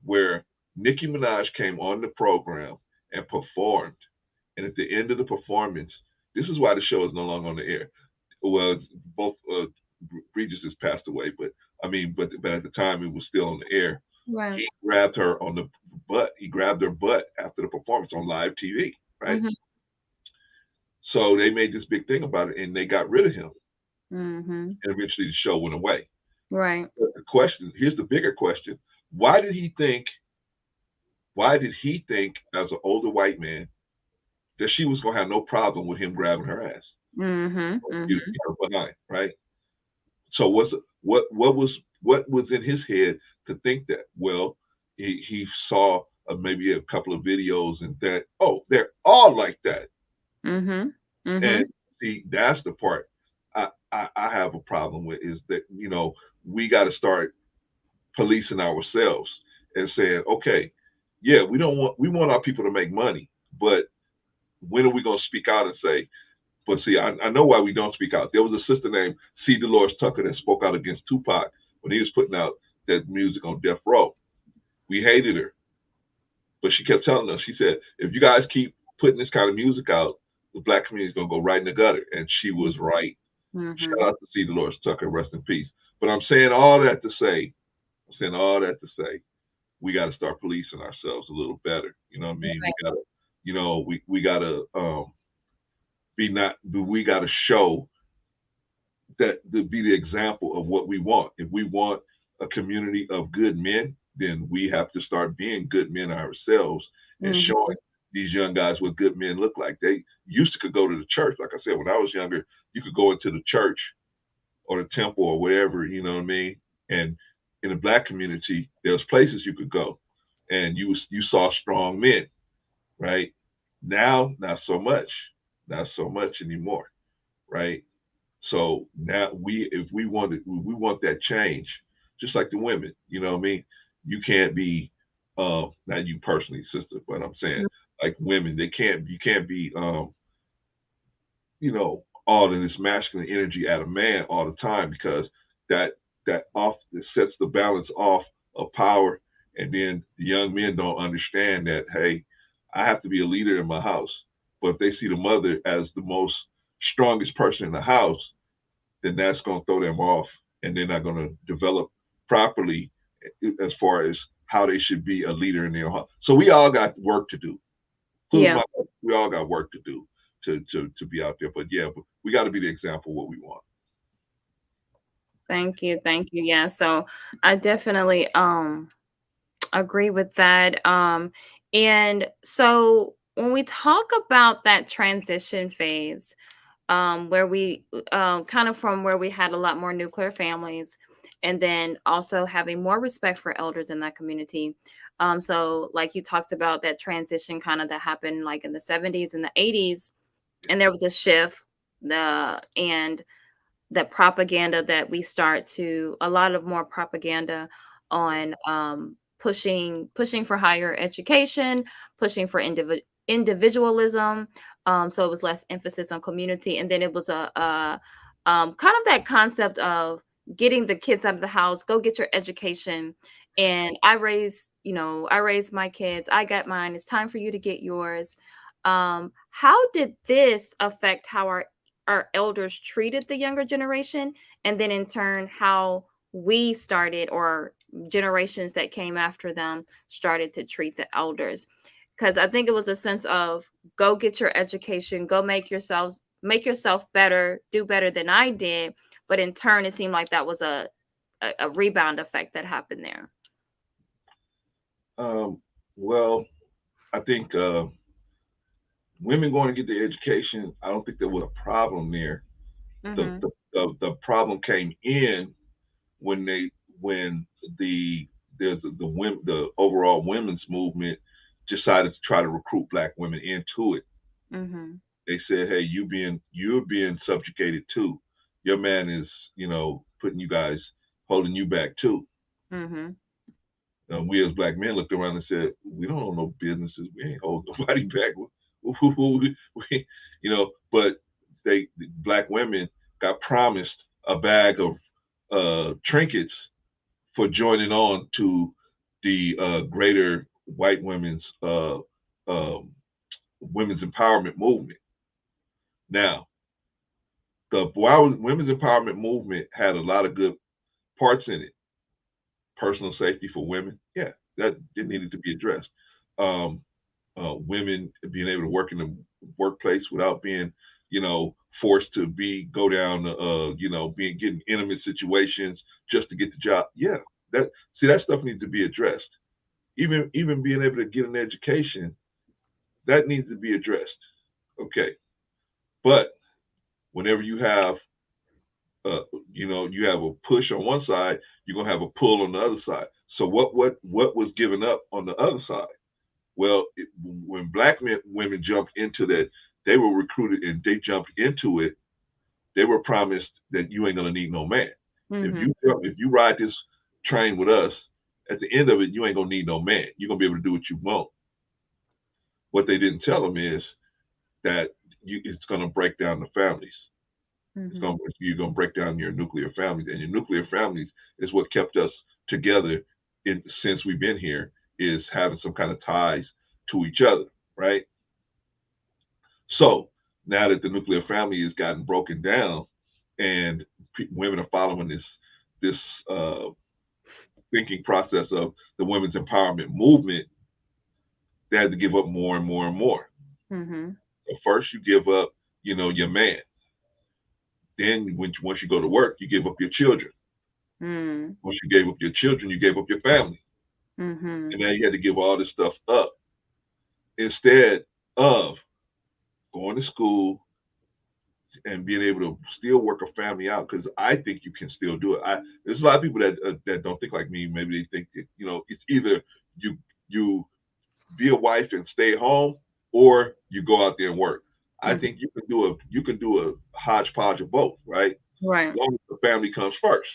where Nicki Minaj came on the program and performed. And at the end of the performance, this is why the show is no longer on the air. Well, both Regis has passed away, but I mean, but at the time it was still on the air. Right. He grabbed her on the butt. He grabbed her butt after the performance on live TV, right? Mhm. So they made this big thing about it, and they got rid of him. Mhm. And eventually, the show went away. Right. But the question here's the bigger question: Why did he think? Why did he think, as an older white man, that she was gonna have no problem with him grabbing her ass, Mhm. you Mhm. know, behind, right? So what was in his head to think that? Well, he saw maybe a couple of videos and that, oh, they're all like that. Mhm. And Mhm. see, that's the part I have a problem with, is that, we got to start policing ourselves and saying, okay, yeah, we want our people to make money, but when are we going to speak out and say? But see, I know why we don't speak out. There was a sister named C. Dolores Tucker that spoke out against Tupac when he was putting out that music on Death Row. We hated her, but she kept telling us. She said, if you guys keep putting this kind of music out, the black community is going to go right in the gutter. And she was right. Shout Mhm. out to C. Dolores Tucker, rest in peace. But I'm saying all that to say, we got to start policing ourselves a little better. You know what I mean? We got to, we got to we got to show that to be the example of what we want. If we want a community of good men, then we have to start being good men ourselves and Mhm. showing these young guys what good men look like. They used to could go to the church. Like I said, when I was younger, you could go into the church or the temple or wherever, you know what I mean? And in the black community, there was places you could go and you saw strong men, right? Now, not so much. Not so much anymore, right? So now if we want that change, just like the women, you know what I mean? You can't be, not you personally, sister, but I'm saying like women, you can't be, all of this masculine energy at a man all the time, because that it sets the balance off of power, and then the young men don't understand that, hey, I have to be a leader in my house. But if they see the mother as the most strongest person in the house, then that's going to throw them off, and they're not going to develop properly as far as how they should be a leader in their home. So we all got work to do. Including Yeah. my, we all got work to do to be out there. But yeah, but we got to be the example of what we want. Thank you. Thank you. Yeah. So I definitely agree with that. And so when we talk about that transition phase, where we kind of from where we had a lot more nuclear families, and then also having more respect for elders in that community. So, like you talked about that transition kind of that happened like in the 70s and the 80s, Yeah. and there was a shift. And the propaganda that we start to a lot of more propaganda on pushing for higher education, pushing for individualism. So it was less emphasis on community, and then it was a kind of that concept of getting the kids out of the house, go get your education. And I raised, I raised my kids, I got mine, it's time for you to get yours. How did this affect how our elders treated the younger generation, and then in turn how we started, or generations that came after them started to treat the elders? Because I think it was a sense of, go get your education, go make yourself better, do better than I did. But in turn, it seemed like that was a rebound effect that happened there. Well, I think women going to get their education. I don't think there was a problem there. The Mhm. the, the problem came in when when the the overall women's movement decided to try to recruit black women into it. Mhm. They said, "Hey, you're being subjugated too. Your man is, putting you guys, holding you back too." Mhm. We as black men looked around and said, "We don't own no businesses. We ain't holding nobody back." But the black women got promised a bag of trinkets for joining on to the greater white um, women's empowerment movement. Now, the women's empowerment movement had a lot of good parts in it. Personal safety for women, yeah, that it needed to be addressed. Um, Women being able to work in the workplace without being, forced to go down, being getting intimate situations just to get the job. Yeah, that stuff needs to be addressed. Even being able to get an education, that needs to be addressed. Okay, but whenever uh, you have a push on one side, you're gonna have a pull on the other side. So what was given up on the other side? Well, when women jumped into that, they were recruited and they jumped into it. They were promised that you ain't gonna need no man. Mhm. If you ride this train with us, at the end of it, you ain't gonna need no man. You're gonna be able to do what you want. What they didn't tell them is that it's gonna break down the families. Mhm. You're gonna break down your nuclear families, and your nuclear families is what kept us together since we've been here. Is having some kind of ties to each other, right? So now that the nuclear family has gotten broken down, and women are following this uh, thinking process of the women's empowerment movement, they had to give up more and more and more. Mhm. So first, you give up, your man. Then, once you go to work, you give up your children. Mhm. Once you gave up your children, you gave up your family, Mhm. and now you had to give all this stuff up instead of going to school and being able to still work a family out. Because I think you can still do it. There's a lot of people that don't think like me. Maybe they think that, it's either you be a wife and stay home, or you go out there and work. I Mhm. think you can do a hodgepodge of both, right? As Right. long as the family comes first.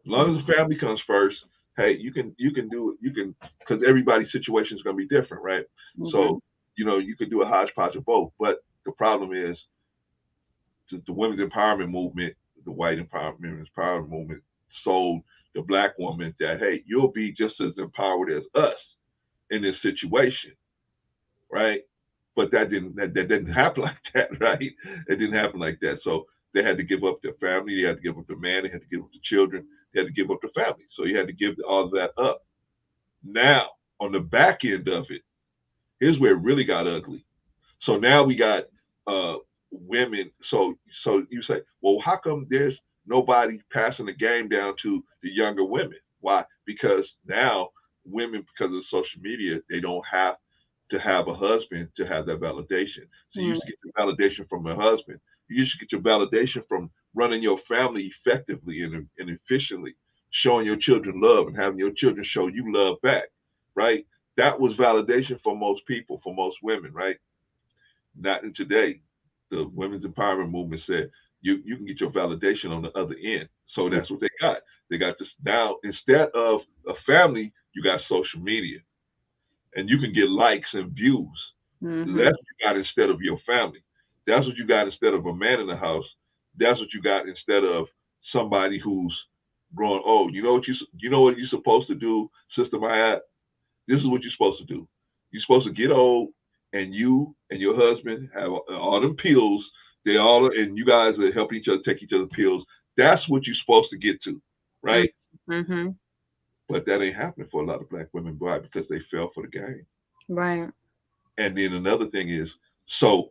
As Mhm. long as the family comes first, hey, you can do it. You can, because everybody's situation is going to be different, right? So Mhm. you can do a hodgepodge of both. But the problem is the women's empowerment movement, the white empowerment movement, sold the black woman that, hey, you'll be just as empowered as us in this situation, right? But that didn't happen like that, right? It didn't happen like that. So they had to give up their family, they had to give up the man, they had to give up the children, they had to give up the family. So you had to give all of that up. Now, on the back end of it, here's where it really got ugly. So now we got uh, women. So you say, well, how come there's nobody passing the game down to the younger women? Why? Because now women, because of social media, they don't have to have a husband to have that validation. So you Mhm. used to get your validation from a husband. You used to get your validation from running your family effectively and efficiently, showing your children love and having your children show you love back, right? That was validation for most people, for most women, right? Not in today. The women's empowerment movement said you can get your validation on the other end. So that's what they got. They got this now. Instead of a family, you got social media, and you can get likes and views. Mhm. That's what you got instead of your family. That's what you got instead of a man in the house. That's what you got instead of somebody who's going, oh, you know what you're supposed to do, Sister Maya? This is what you're supposed to do. You're supposed to get old, and you and your husband have all them pills. They all, and you guys are helping each other take each other's pills. That's what you're supposed to get to, right? Mm-hmm. But that ain't happening for a lot of black women. Why? Because they fell for the game. Right. And then another thing is, so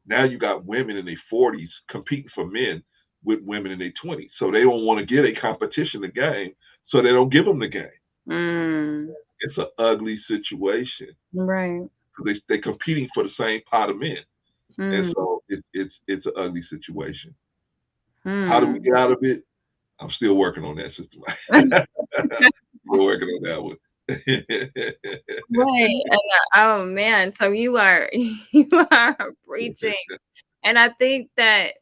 now you got women in their 40s competing for men with women in their 20s. So they don't want to get a competition the game, so they don't give them the game. Mm. It's an ugly situation Right. because they're competing for the same pot of men, and Mm. so it's an ugly situation. How do we Mm. get out of it? I'm still working on that system. Still working on that one. Right. And oh man, so you are you are preaching. And I think that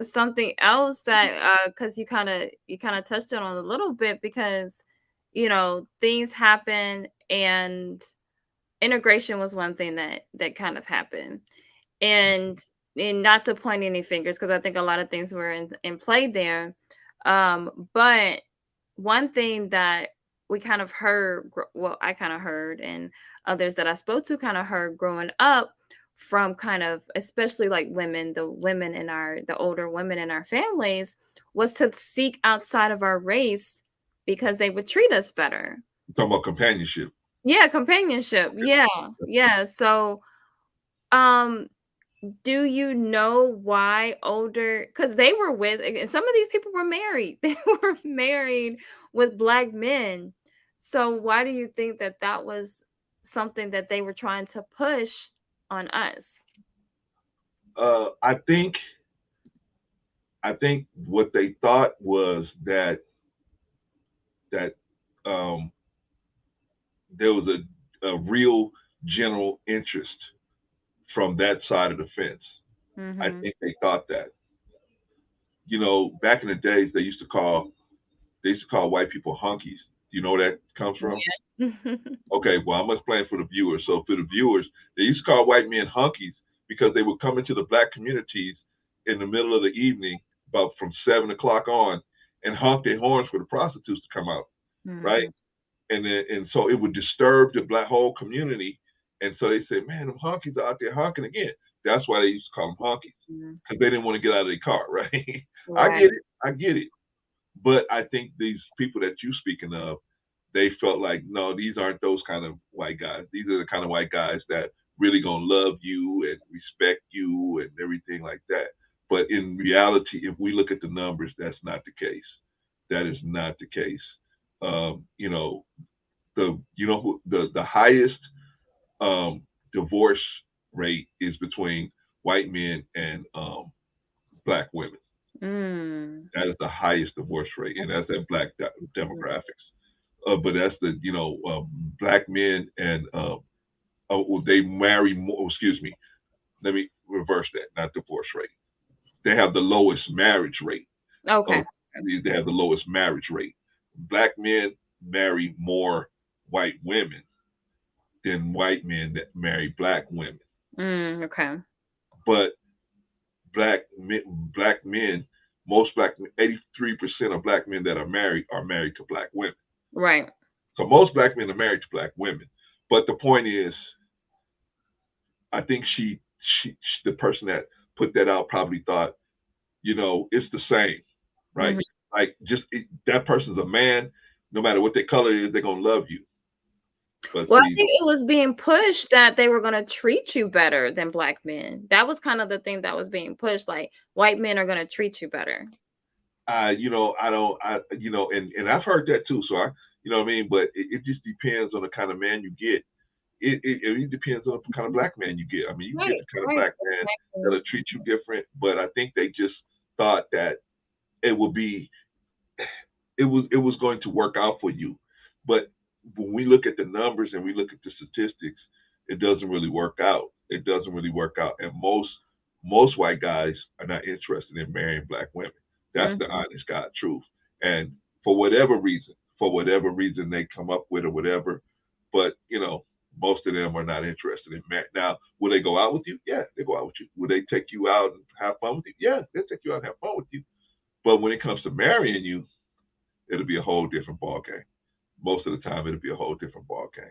something else that because you kind of touched on a little bit because things happen and integration was one thing that kind of happened and not to point any fingers because I think a lot of things were in play there, but one thing that we kind of heard, well, I kind of heard, and others that I spoke to kind of heard growing up from kind of, especially like women, the older women in our families, was to seek outside of our race because they would treat us better. Talking about companionship. Yeah, companionship. Yeah, yeah. So, um, do you know why older because they were with and some of these people were married. They were married with black men. So why do you think that that was something that they were trying to push on us? I think what they thought was that um, there was a real general interest from that side of the fence. I Mhm. think they thought that. Back in the days, they used to call white people honkies. Do you know where that comes from? Yeah. Okay, well, I'm explaining for the viewers. So for the viewers, they used to call white men honkies because they would come into the black communities in the middle of the evening, about from 7 o'clock on, and honk their horns for the prostitutes to come out, right? Mhm. And so it would disturb the black whole community. And so they said, man, them honkies are out there honking again. That's why they used to call them honkies Mhm. because they didn't want to get out of their car, right? I Right. get it, I get it. But I think these people that you speaking of, they felt like, no, these aren't those kind of white guys. These are the kind of white guys that really gonna love you and respect you and everything like that. But in reality, if we look at the numbers, that's not the case. That is not the case. Um, you know, the highest um, divorce rate is between white men and black women. Mm. That is the highest divorce rate, and that's at black demographics. But that's black men and well, they marry more. Excuse me. Let me reverse that. Not divorce rate. They have the lowest marriage rate. Okay. Of they have the lowest marriage rate. Black men marry more white women than white men that marry black women. Okay. But black men, most black 83% of black men that are married to black women. Right. So most black men are married to black women. But the point is, I think the person that put that out probably thought, it's the same, right? Mhm. Like that person's a man, no matter what their color is, they're gonna love you. But Well, I see, think it was being pushed that they were gonna treat you better than black men. That was kind of the thing that was being pushed, like, white men are gonna treat you better. I don't, and I've heard that too. So you know what I mean. But it just depends on the kind of man you get. It depends on the kind of black man you get. I mean, you can get Right, the kind of right, black man exactly. that'll treat you different, but I think they just thought that it would be it was going to work out for you. But when we look at the numbers and we look at the statistics, it doesn't really work out. It doesn't really work out, and most white guys are not interested in marrying black women. That's the Mhm. honest God truth. And for whatever reason they come up with or whatever, but most of them are not interested in marriage. Now, will they go out with you? Yeah, they go out with you. Will they take you out and have fun with you? Yeah, they'll take you out and have fun with you. But when it comes to marrying you, it'll be a whole different ball game. Most of the time, it'll be a whole different ball game.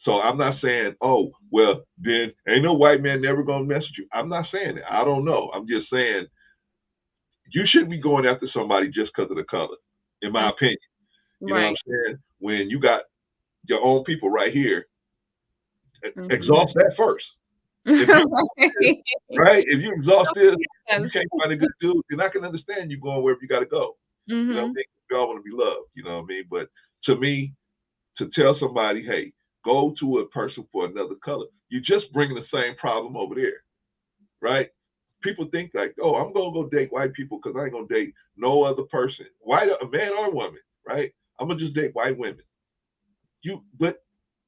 So I'm not saying, oh, well, then ain't no white man never gonna mess with you. I'm not saying that. I don't know. I'm just saying you shouldn't be going after somebody just because of the color, in my Mm, opinion. You know what I'm right. saying? When you got your own people right here, Mhm. exhaust that first. If you Right. right, if you exhaust this and you Yes. can't find a good dude, then I can understand you going wherever you got to go. You know what I Mhm. mean? We all want to be loved. You know what I mean? But to me, to tell somebody, hey, go to a person for another color, you're just bringing the same problem over there, right? People think like, oh, I'm gonna go date white people because I ain't gonna date no other person, white, a man or a woman, right? I'm gonna just date white women. But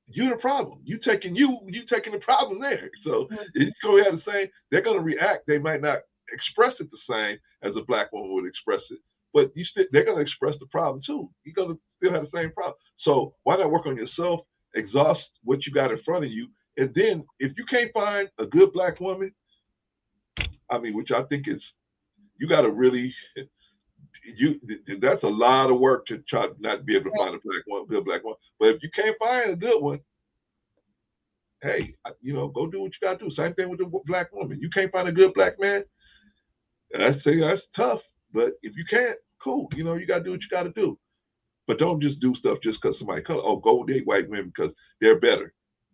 you're the problem. You taking the problem there. So it's gonna have the same. They're gonna react. They might not express it the same as a black woman would express it, but they're gonna express the problem too. You're gonna still have the same problem. So why not work on yourself? Exhaust what you got in front of you, and then if you can't find a good black woman, I mean, which I think is, you got to really, you that's a lot of work to try not to be able to find a black one, good black one. But if you can't find a good one, hey, go do what you got to do. Same thing with the black woman. You can't find a good black man, and I say that's tough. But if you can't, cool. You got to do what you got to do. But don't just do stuff just because somebody color. Oh, go date white women because they're better.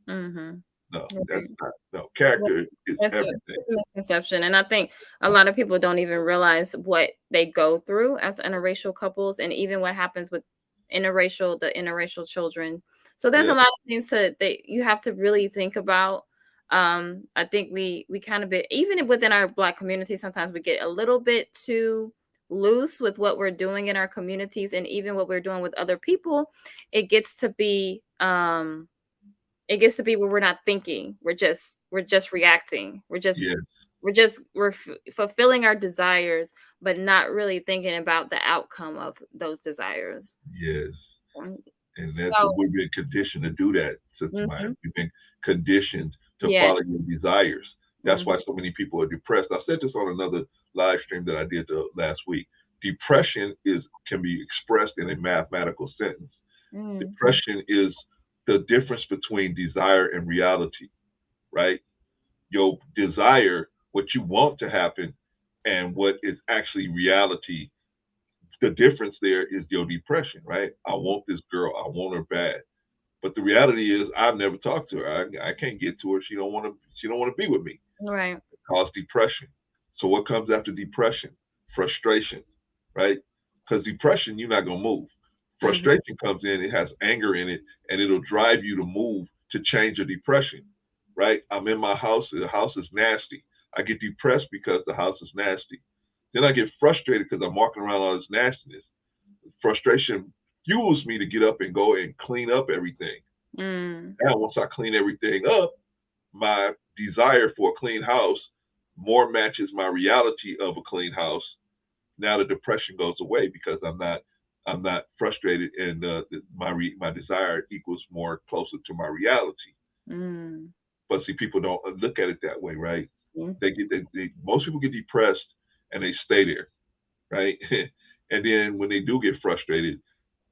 Mhm. No, that's Right. not. No, character is That's everything. a misconception, and I think a lot of people don't even realize what they go through as interracial couples, and even what happens with the interracial children. So there's Yeah, a lot of things that you have to really think about. I think we kind of bit even within our Black community, sometimes we get a little bit too loose with what we're doing in our communities, and even what we're doing with other people. It gets to be where we're not thinking. We're just reacting. yeah, We're fulfilling our desires, but not really thinking about the outcome of those desires. yes. Um, And that's what So, we've been conditioned to do, that, Sister Maya. mhm, We've been conditioned to yeah, follow your desires. That's mhm, why so many people are depressed. I said this on another live stream that I did last week. Depression can be expressed in a mathematical sentence. mm, Depression is the difference between desire and reality, right? Your desire, what you want to happen, and what is actually reality. The difference there is your depression, right? I want this girl. I want her bad. But the reality is, I've never talked to her. I can't get to her. She don't want to. She don't want to be with me. right, It causes depression. So what comes after depression? Frustration, right? Because depression, you're not gonna move. mhm, Frustration comes in. It has anger in it, and it'll drive you to move to change your depression, right? I'm in my house. The house is nasty. I get depressed because the house is nasty. Then I get frustrated because I'm walking around all this nastiness. Frustration fuels me to get up and go and clean up everything. mm, Now, once I clean everything up, my desire for a clean house more matches my reality of a clean house. Now the depression goes away because I'm not frustrated, and my desire equals more closer to my reality. mm, But see, people don't look at it that way, right? mm, Most people get depressed and they stay there, right? And then when they do get frustrated,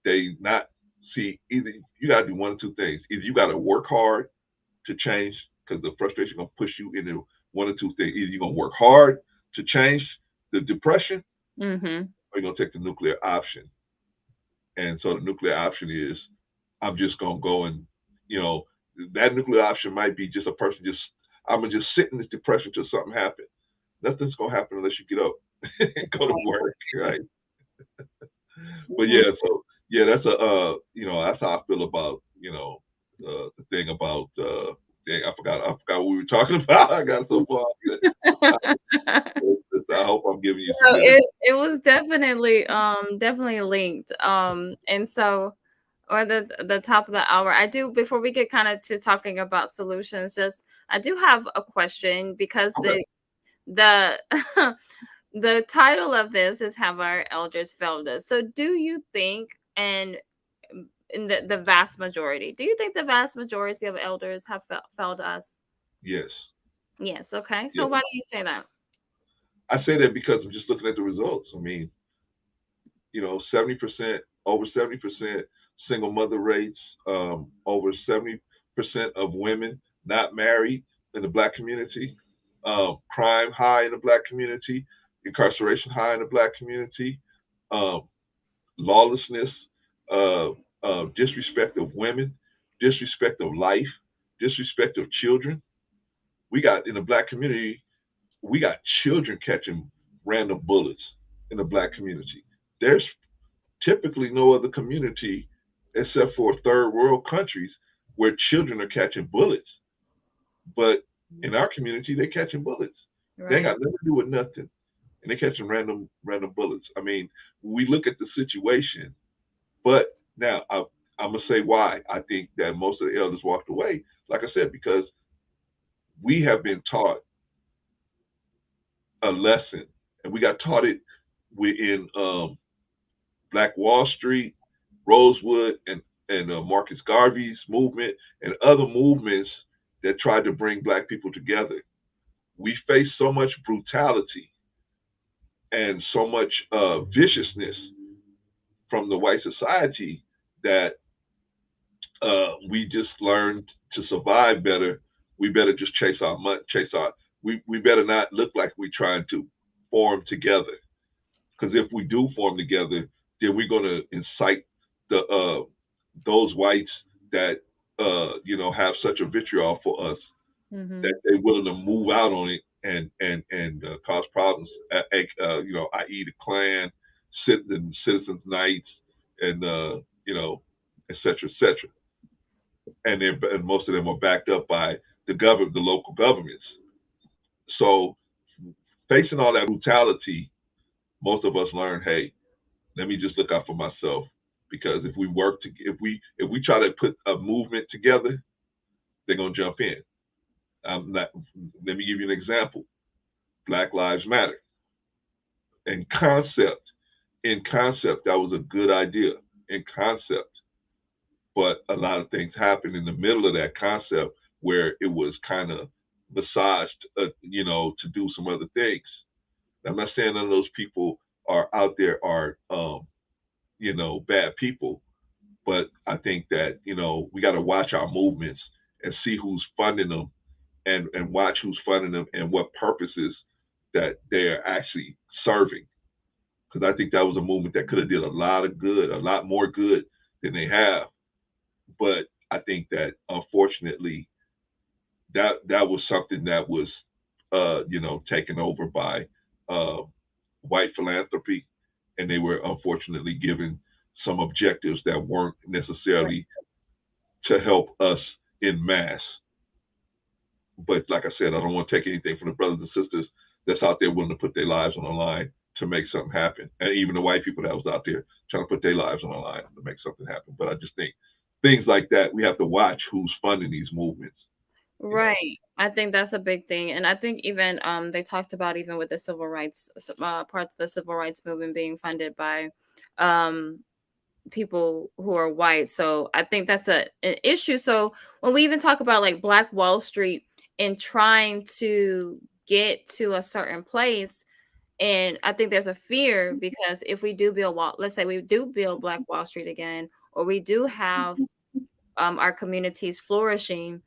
they not see, either you got to do one or two things. Either you got to work hard to change, because the frustration gonna push you into one or two things. Either you're gonna work hard to change the depression, mhm, or you're gonna take the nuclear option. And so the nuclear option is, I'm just gonna go and, you know, that nuclear option might be just a person just, I'm gonna just sit in this depression till something happens. Nothing's gonna happen unless you get up and go to work, right? But mhm. yeah, so yeah, that's how I feel about, the thing about, dang, I forgot what we were talking about. I got so far. I hope I'm giving you some So good. it was definitely linked. And so, or the top of the hour, I do, before we get kind of to talking about solutions, just I do have a question, because Okay. the the title of this is "Have Our Elders Failed Us?" So do you think, and in the vast majority, do you think the vast majority of elders have failed us? Yes. Yes. Okay. So Yes. why do you say that? I say that because I'm just looking at the results. I mean, 70%, over 70% single mother rates, over 70. of women not married in the black community, crime high in the black community, incarceration high in the black community, um, lawlessness, uh, disrespect of women, disrespect of life, disrespect of children. We got in the black community, we got children catching random bullets in the black community. There's typically no other community except for third world countries where children are catching bullets. But in our community, they're catching bullets. They ain't Right. got nothing to do with nothing. And they're catching random bullets. I mean, we look at the situation, but now I'm gonna say why I think that most of the elders walked away. Like I said, because we have been taught a lesson, and we got taught it within Black Wall Street, Rosewood, and Marcus Garvey's movement, and other movements that tried to bring Black people together. We face so much brutality and so much viciousness from the white society that we just learned to survive better. We better just chase our money, chase our. We better not look like we're trying to form together. Because if we do form together, then we're going to incite the those whites that have such a vitriol for us Mm-hmm. that they're willing to move out on it and cause problems. I.e. the Klan, Citizens Nights, and et cetera, et cetera. And most of them are backed up by the local governments. So facing all that brutality, most of us learn, hey, let me just look out for myself. Because if we try to put a movement together, they're gonna jump in. Not, let me give you an example. Black Lives Matter. In concept, that was a good idea. In concept, but a lot of things happened in the middle of that concept where it was kind of massaged, to do some other things. I'm not saying none of those people are out there are, bad people, but I think that we got to watch our movements and see who's funding them, and watch who's funding them and what purposes that they're actually serving. Because I think that was a movement that could have did a lot of good, a lot more good than they have. But I think that unfortunately that was something that was taken over by uh, white philanthropy, and they were unfortunately given some objectives that weren't Right. necessarily to help us in mass. But like I said, I don't want to take anything from the brothers and sisters that's out there willing to put their lives on the line to make something happen, and even the white people that was out there trying to put their lives on the line to make something happen. But I just think things like that, we have to watch who's funding these movements. You know, Right. I think that's a big thing. And I think even they talked about even with the civil rights parts of the civil rights movement being funded by um people who are white. So I think that's an issue. So when we even talk about like Black Wall Street and trying to get to a certain place, and I think there's a fear because if we do build wall, let's say we do build Black Wall Street again, or we do have our communities flourishing,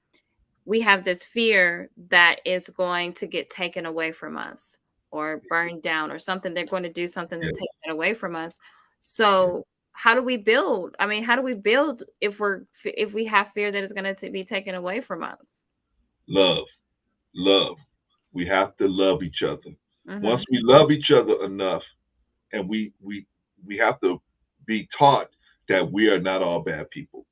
we have this fear that is going to get taken away from us or burned down or something. They're going to do something to yeah, take it away from us. yeah. So how do we build? I mean, how do we build if we have fear that it's going to be taken away from us? Love, love. We have to love each other. Once Hmm. we love each other enough, and we have to be taught that we are not all bad people.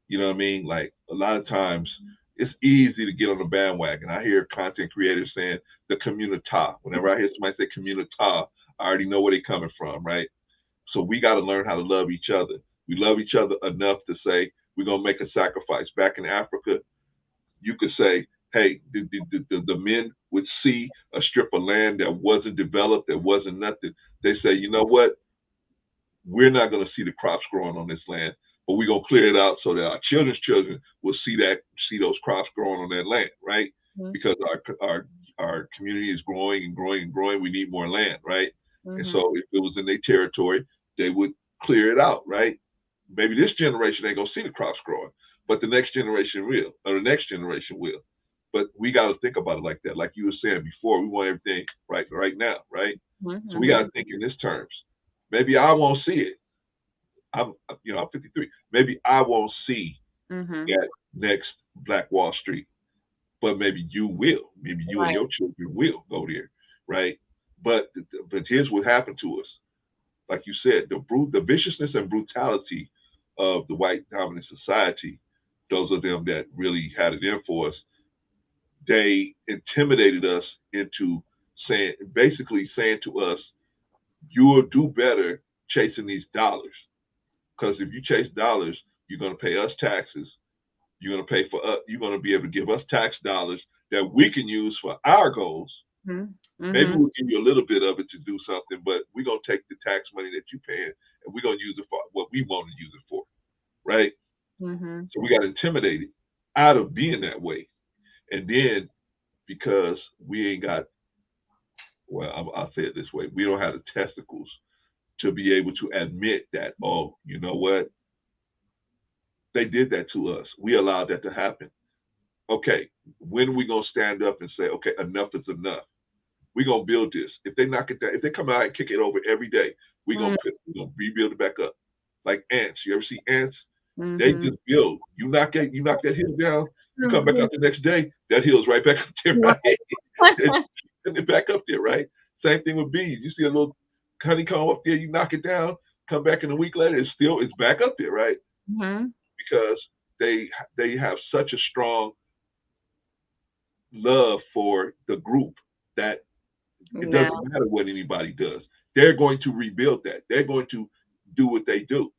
You know what I mean? Like a lot of times, it's easy to get on the bandwagon. I hear content creators saying the community. Whenever I hear somebody say community, I already know where they're coming from, right? So we got to learn how to love each other. We love each other enough to say we're gonna make a sacrifice. Back in Africa, you could say, hey, the men would see a strip of land that wasn't developed, that wasn't nothing. They say, you know what? We're not going to see the crops growing on this land, but we're going to clear it out so that our children's children will see those crops growing on that land, right? Because our community is growing and growing and growing. We need more land, right? And Hmm. so if it was in their territory, they would clear it out, right? Maybe this generation ain't gonna see the crops growing, but the next generation will, or the next generation will. But we got to think about it like that. Like you were saying before, we want everything right now, right? So we got to think in this terms. Maybe I won't see it. I'm 53. Maybe I won't see that next Black Wall Street, but maybe you will. Maybe you and Right. your children will go there, right? But here's what happened to us. Like you said, the viciousness and brutality of the white dominant society. Those of them that really had it in for us. They intimidated us into basically saying to us, "You will do better chasing these dollars, because if you chase dollars, you're going to pay us taxes. You're going to pay for us. You're going to be able to give us tax dollars that we can use for our goals. Maybe we'll give you a little bit of it to do something, but we're going to take the tax money that you're paying and we're going to use it for what we want to use it for, right?" So we got intimidated out of being that way, and then because we ain't got, well, I'll say it this way: we don't have the testicles to be able to admit that, oh, you know what? They did that to us. We allowed that to happen. Okay, when are we gonna stand up and say, okay, enough is enough? We're gonna build this. If they knock it down, if they come out and kick it over every day, we're gonna rebuild it back up. Like ants. You ever see ants? They just build. You knock that hill down, you come back out the next day, that hill's right back up there, right? Send it back up there, right? Same thing with bees. You see a little honeycomb up there, you knock it down, come back in a week later, it's back up there, right? Because they have such a strong love for the group that it doesn't matter what anybody does. They're going to rebuild that. They're going to do what they do,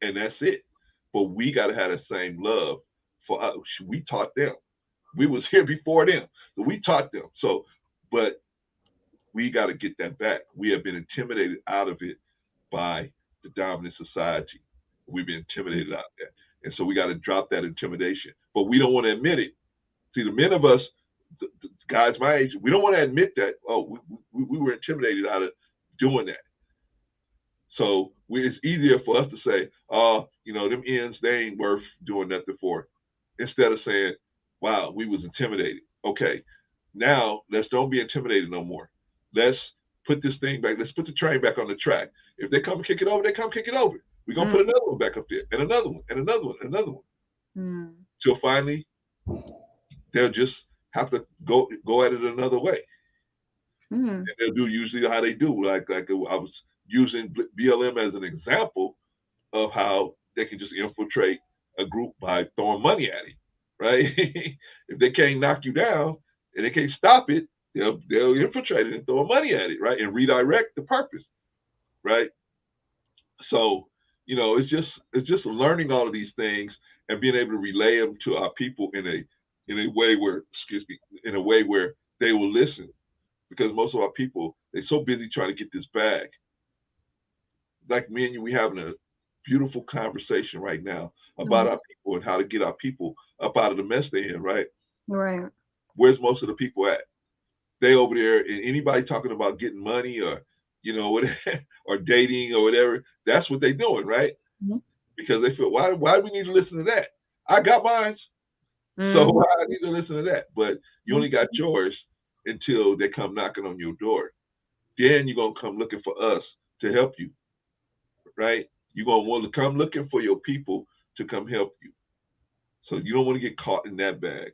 and that's it. But we got to have the same love for us. We taught them. We was here before them, so we taught them. So, but we got to get that back. We have been intimidated out of it by the dominant society. We've been intimidated out of that, and so we got to drop that intimidation. But we don't want to admit it. See, the men of us, the guys my age, we don't want to admit that. Oh, we were intimidated out of doing that. So it's easier for us to say, "Oh, them ends, they ain't worth doing nothing for," instead of saying, "Wow, we was intimidated." Okay, now let's don't be intimidated no more. Let's put this thing back. Let's put the train back on the track. If they come and kick it over, they come kick it over. We're gonna put another one back up there, and another one, and another one, and another one, till finally they'll just have to go at it another way. And they'll do usually how they do. Like I was using BLM as an example of how they can just infiltrate a group by throwing money at it, right? If they can't knock you down and they can't stop it, they'll infiltrate it and throw money at it, right? And redirect the purpose, right? So, it's just learning all of these things and being able to relay them to our people in a way where, in a way where they will listen. Because most of our people, they're so busy trying to get this bag. Like me and you, we having a beautiful conversation right now about our people and how to get our people up out of the mess they're in, right? Right. Where's most of the people at? They over there, and anybody talking about getting money or, whatever, or dating or whatever, that's what they're doing, right? Because they feel, why do we need to listen to that? I got mine. So why I need to listen to that? But you only got yours until they come knocking on your door. Then you're going to come looking for us to help you, right? You're going to want to come looking for your people to come help you. So you don't want to get caught in that bag.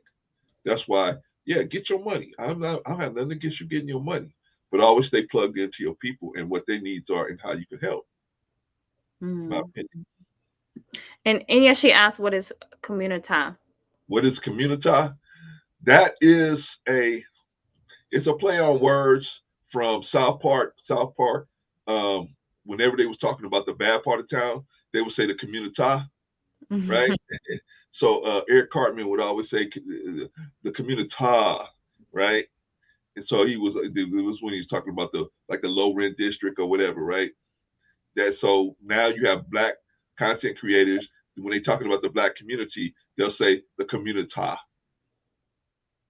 That's why, get your money. I don't have nothing against you getting your money, but always stay plugged into your people and what their needs are and how you can help. My opinion. And yeah, she asked, what is community? What is community? That is it's a play on words from South Park. Whenever they was talking about the bad part of town, they would say the community, right? So Eric Cartman would always say the community, right? And so it was when he was talking about the low rent district or whatever, right? That so now you have Black content creators, when they're talking about the Black community, they'll say the community.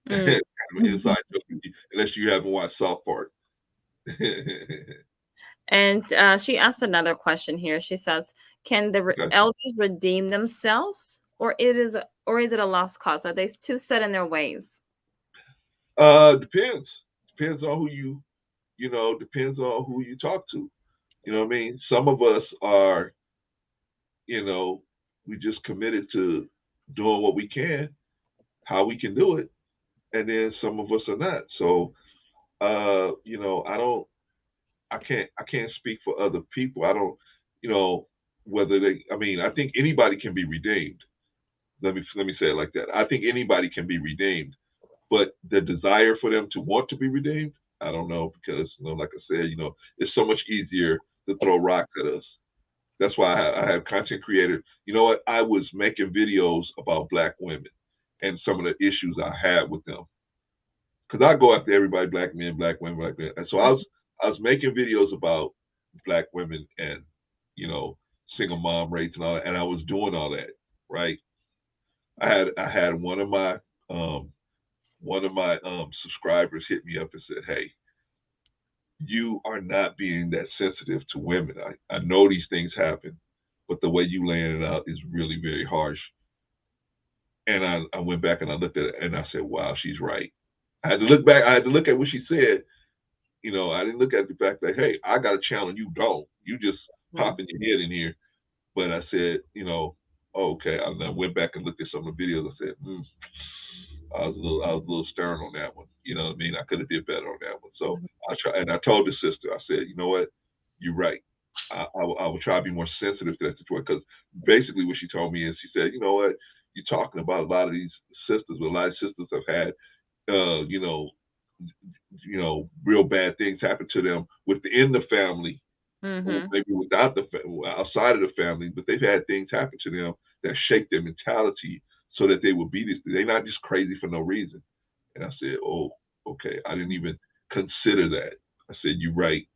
Inside joke, unless you haven't watched South Park. And she asked another question here. She says, can the elders redeem themselves, or is it a lost cause? Are they too set in their ways? Depends. Depends on who depends on who you talk to. You know what I mean? Some of us are, you know, we just committed to doing what we can, how we can do it, and then some of us are not. So, I don't, I can't speak for other people. I don't, you know, whether they. I mean, I think anybody can be redeemed. Let me say it like that. I think anybody can be redeemed, but the desire for them to want to be redeemed, I don't know, because like I said, it's so much easier to throw rocks at us. That's why I have content creators. You know what? I was making videos about black women and some of the issues I had with them. Because I go after everybody, black men, black women, black men. And so I was making videos about black women and you know single mom rates and all that, and I was doing all that right. I had um, one of my subscribers hit me up and said, "Hey, you are not being that sensitive to women. I know these things happen, but the way you laying it out is really very harsh." And I went back and I looked at it and I said, "Wow, she's right." I had to look back. I had to look at what she said. I didn't look at the fact that, hey, I got a channel and you don't. You just Mm. popping your head in here. But I said, oh, okay. I went back and looked at some of the videos. I said, I was a little stern on that one. You know what I mean? I could have did better on that one. So Mhm. I try, and I told the sister, I said, you know what? You're right. I will try to be more sensitive to that situation because basically what she told me is she said, you know what? You're talking about a lot of these sisters, but a lot of sisters have had, uh, you know, real bad things happen to them within the family or Mhm. maybe outside of the family, but they've had things happen to them that shake their mentality so that they will be this. They're not just crazy for no reason. And I said, oh, okay. I didn't even consider that. I said, you're right.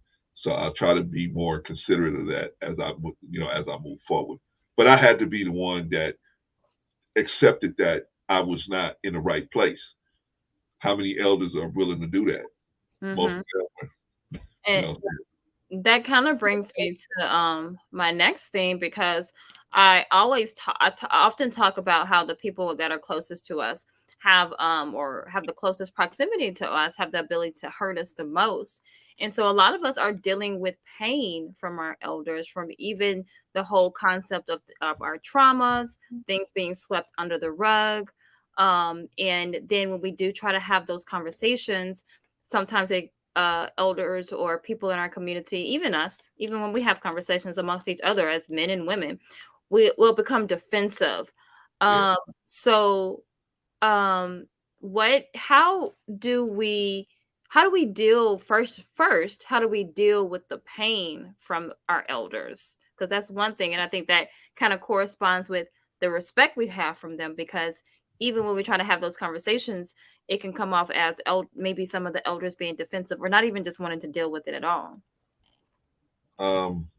So I'll try to be more considerate of that as I move forward. But I had to be the one that accepted that I was not in the right place. How many elders are willing to do that? Most Mhm. of them, you And know. that kind of brings me to my next thing because I often talk about how the people that are closest to us have or have the closest proximity to us have the ability to hurt us the most. And so a lot of us are dealing with pain from our elders, from even the whole concept of our traumas, things being swept under the rug. And then when we do try to have those conversations, sometimes they elders or people in our community, even us, even when we have conversations amongst each other as men and women, we will become defensive. Yeah. Um, so, um, what? How do we deal first? First, how do we deal with the pain from our elders? Because that's one thing, and I think that kind of corresponds with the respect we have from them. Because even when we try to have those conversations, it can come off as maybe some of the elders being defensive or not even just wanting to deal with it at all. Um,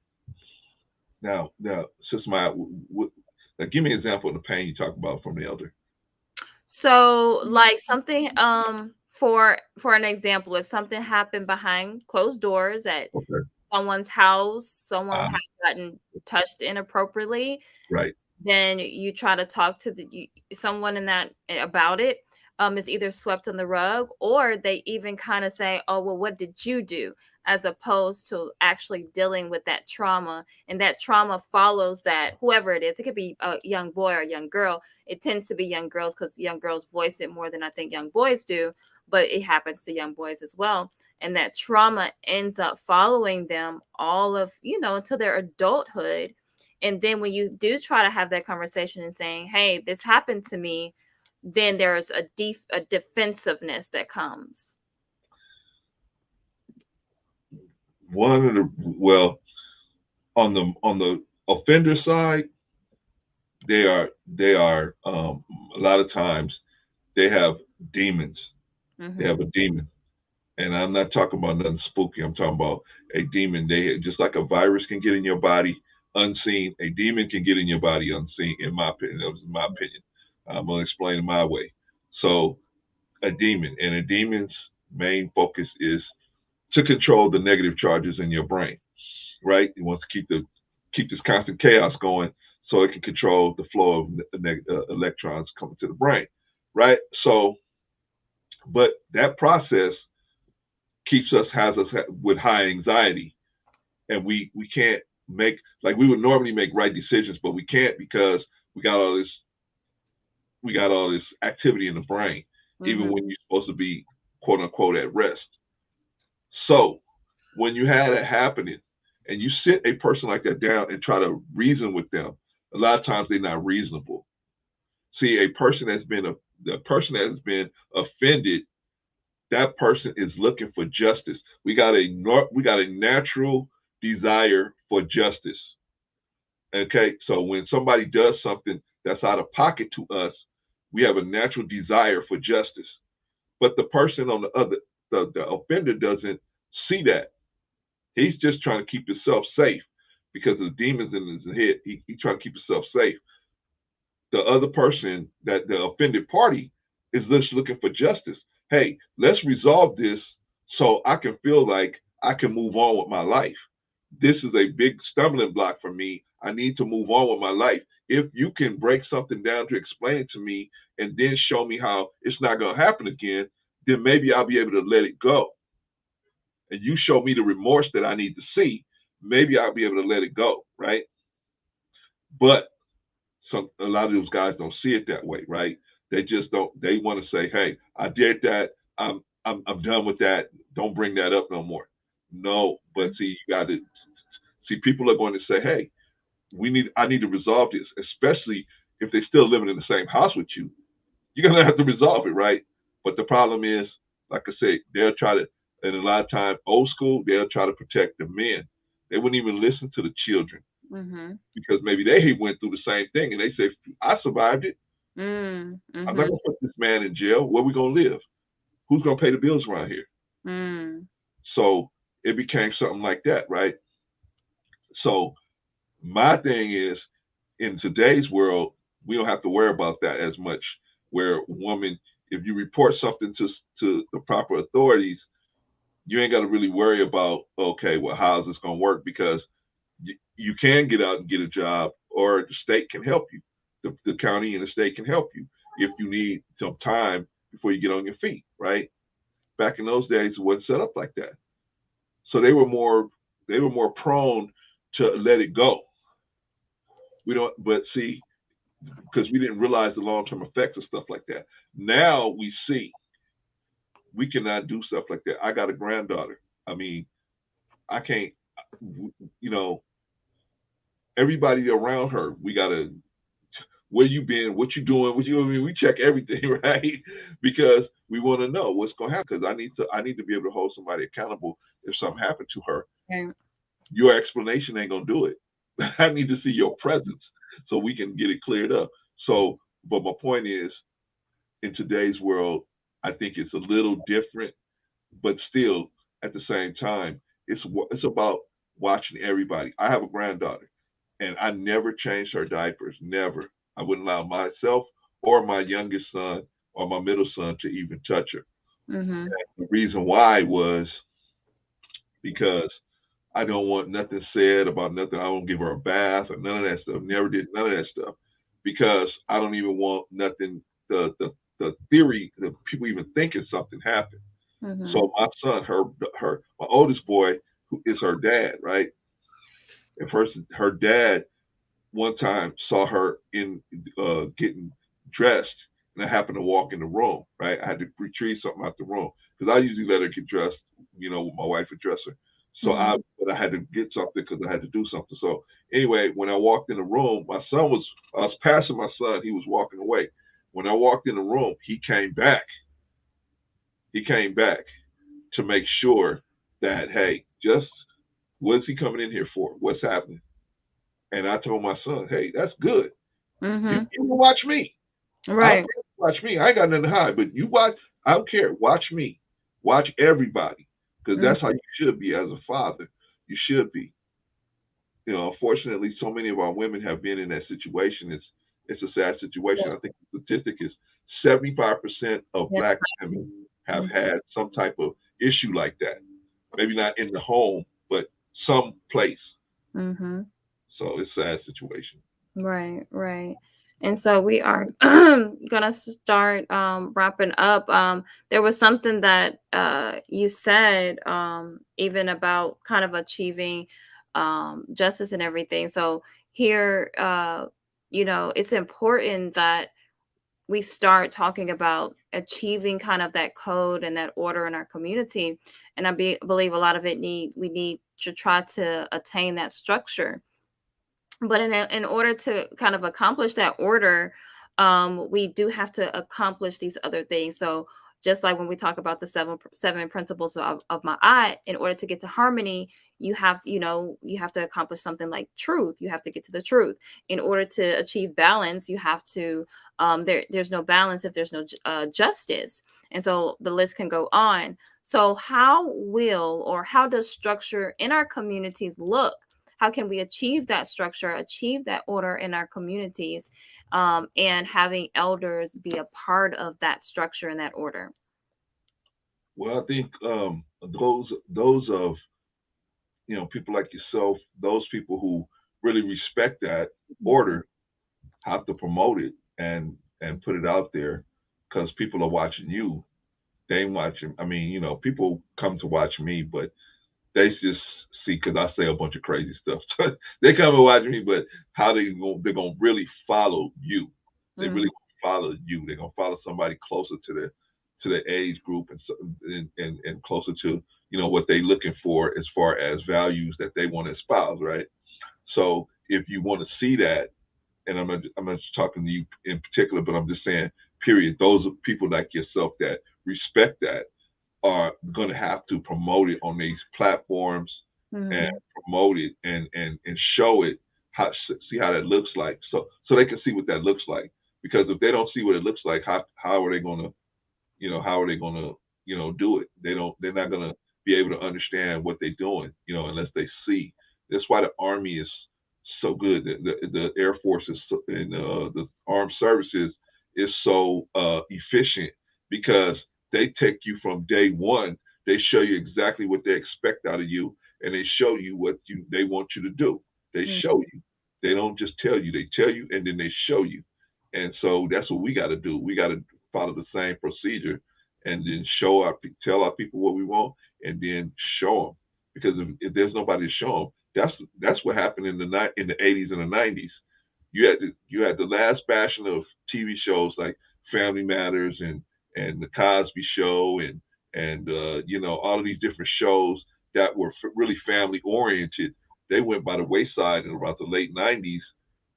now, Sister Maya, now give me an example of the pain you talk about from the elder. So, like something, for an example, if something happened behind closed doors at Okay. someone's house, someone Uh, has gotten touched inappropriately, right. then you try to talk to someone in that about it. Is either swept on the rug or they even kind of say, oh well, what did you do, as opposed to actually dealing with that trauma. And that trauma follows that, whoever it is, it could be a young boy or a young girl. It tends to be young girls because young girls voice it more than I think young boys do, but it happens to young boys as well. And that trauma ends up following them all of, until their adulthood. And then when you do try to have that conversation and saying, hey, this happened to me, then there's a defensiveness that comes. One of the well on the offender side, they are a lot of times they have demons. They Mm-hmm. have a demon, and I'm not talking about nothing spooky. I'm talking about a demon. They just like a virus can get in your body unseen. A demon can get in your body unseen. In my opinion, that was my opinion. I'm gonna explain it my way. So a demon, and a demon's main focus is to control the negative charges in your brain, right? He wants to keep this constant chaos going so it can control the flow of electrons coming to the brain, right? So, but that process has us with high anxiety, and we can't make, like, we would normally make right decisions, but we can't because we got all this activity in the brain, even when you're supposed to be quote unquote at rest. So when you have that happening and you sit a person like that down and try to reason with them, a lot of times they're not reasonable. See, a person the person that has been offended, that person is looking for justice. We got a natural desire for justice. Okay, so when somebody does something that's out of pocket to us, we have a natural desire for justice. But the person on the other, the offender doesn't see that. He's just trying to keep himself safe because of the demons in his head. He's trying to keep himself safe. The other person, that the offended party, is just looking for justice. Hey, let's resolve this so I can feel like I can move on with my life. This is a big stumbling block for me. I need to move on with my life. If you can break something down to explain it to me and then show me how it's not going to happen again, then maybe I'll be able to let it go. And you show me the remorse that I need to see, maybe I'll be able to let it go, right? But a lot of those guys don't see it that way, right? They just don't. They want to say, "Hey, I did that. I'm done with that. Don't bring that up no more." No, but see, you got to see. People are going to say, "Hey, I need to resolve this," especially if they're still living in the same house with you. You're gonna have to resolve it, right? But the problem is, like I said, they'll try to, and a lot of time, old school, they'll try to protect the men. They wouldn't even listen to the children because maybe they went through the same thing, and they say, "I survived it. I'm not gonna put this man in jail. Where we gonna live? Who's gonna pay the bills around here?" So it became something like that, right? So my thing is, in today's world, we don't have to worry about that as much. Where woman, if you report something to the proper authorities, you ain't got to really worry about, okay, well, how's this going to work? Because you can get out and get a job, or the state can help you. The county and the state can help you if you need some time before you get on your feet, right? Back in those days, it wasn't set up like that. So they were more prone to let it go. We don't, but see, because we didn't realize the long-term effects of stuff like that. Now we see we cannot do stuff like that. I got a granddaughter. I mean, I can't, everybody around her, we got to, where you been, what you doing, we check everything, right? Because we want to know what's going to happen, because I need to be able to hold somebody accountable if something happened to her. Okay. Your explanation ain't going to do it. I need to see your presence so we can get it cleared up. So, but my point is, in today's world, I think it's a little different, but still at the same time, it's about watching everybody. I have a granddaughter, and I never changed her diapers. Never. I wouldn't allow myself or my youngest son or my middle son to even touch her. The reason why was because I don't want nothing said about nothing. I don't give her a bath or none of that stuff. Never did none of that stuff because I don't even want nothing. The theory that people even thinking something happened. So my son, my oldest boy, who is her dad, right? At first, her dad one time saw her in getting dressed, and I happened to walk in the room, right? I had to retrieve something out the room because I usually let her get dressed, with my wife would dress her. So but I had to get something because I had to do something. So anyway, when I walked in the room, I was passing my son. He was walking away. When I walked in the room, he came back. He came back to make sure that, hey, just what's he coming in here for? What's happening? And I told my son, hey, that's good. You can watch me. Right. Watch me. I ain't got nothing to hide, but you watch. I don't care. Watch me. Watch everybody. Because that's how you should be as a father. You should be. Unfortunately, so many of our women have been in that situation. It's a sad situation. I think the statistic is 75% of Black women have had some type of issue like that. Maybe not in the home, but some place. So it's a sad situation. Right, right. And so we are gonna start wrapping up. There was something that you said even about kind of achieving justice and everything. So here, it's important that we start talking about achieving kind of that code and that order in our community. And believe a lot of it we need to try to attain that structure, but in order to kind of accomplish that order, we do have to accomplish these other things. So just like when we talk about the seven principles of my eye, in order to get to harmony, you have to accomplish something like truth. You have to get to the truth. In order to achieve balance, you have to there's no balance if there's no justice. And so the list can go on. So how does structure in our communities look? How can we achieve that structure, achieve that order in our communities, and having elders be a part of that structure and that order? Well, I think those of people like yourself, those people who really respect that order have to promote it and put it out there because people are watching you. They ain't watching. I mean, people come to watch me, but they just see because I say a bunch of crazy stuff. They come and watch me, but how they're gonna really follow you. They Mm-hmm. really follow you. They're gonna follow somebody closer to the age group and closer to what they're looking for as far as values that they want to espouse, right? So if you want to see that, and I'm not just talking to you in particular, but I'm just saying, period. Those are people like yourself that respect that are going to have to promote it on these platforms and Mm-hmm. promote it and show it see how that looks like so they can see what that looks like because if they don't see what it looks like how are they going to how are they going to do it they're not going to be able to understand what they're doing unless they see. That's why the army is so good. The air force is and the armed services is so efficient because they take you from day one. They show you exactly what they expect out of you, and they show you what they want you to do. They show you. They don't just tell you. They tell you, and then they show you. And so that's what we got to do. We got to follow the same procedure, and then tell our people what we want, and then show them. Because if there's nobody to show them, that's what happened in the 80s and the 90s. You had the last bastion of TV shows like Family Matters and the Cosby Show and all of these different shows that were really family oriented. They went by the wayside in about the late 90s,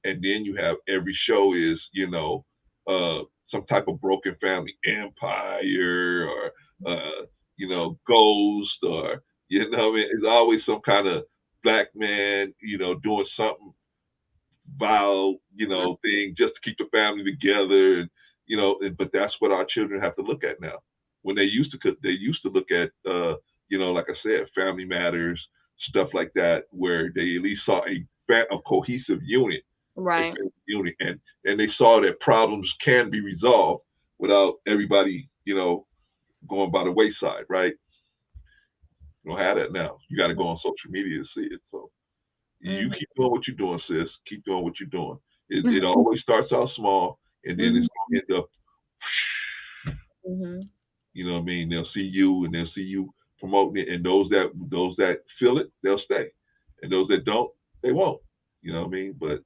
and then you have every show is some type of broken family empire or ghost or what I mean, it's always some kind of black man doing something vile, thing just to keep the family together, but that's what our children have to look at now. When they used to look at, like I said, Family Matters, stuff like that, where they at least saw a cohesive unit, Right. and they saw that problems can be resolved without everybody, going by the wayside, right? You don't have that now. You got to go on social media to see it. So you Mm-hmm. keep doing what you're doing, sis. Keep doing what you're doing. It always starts out small, and then it's Mm-hmm. going to end up. Mm-hmm. You know what I mean? They'll see you, and they'll see you promoting it, and those that feel it, they'll stay, and those that don't, they won't. You know what I mean? But at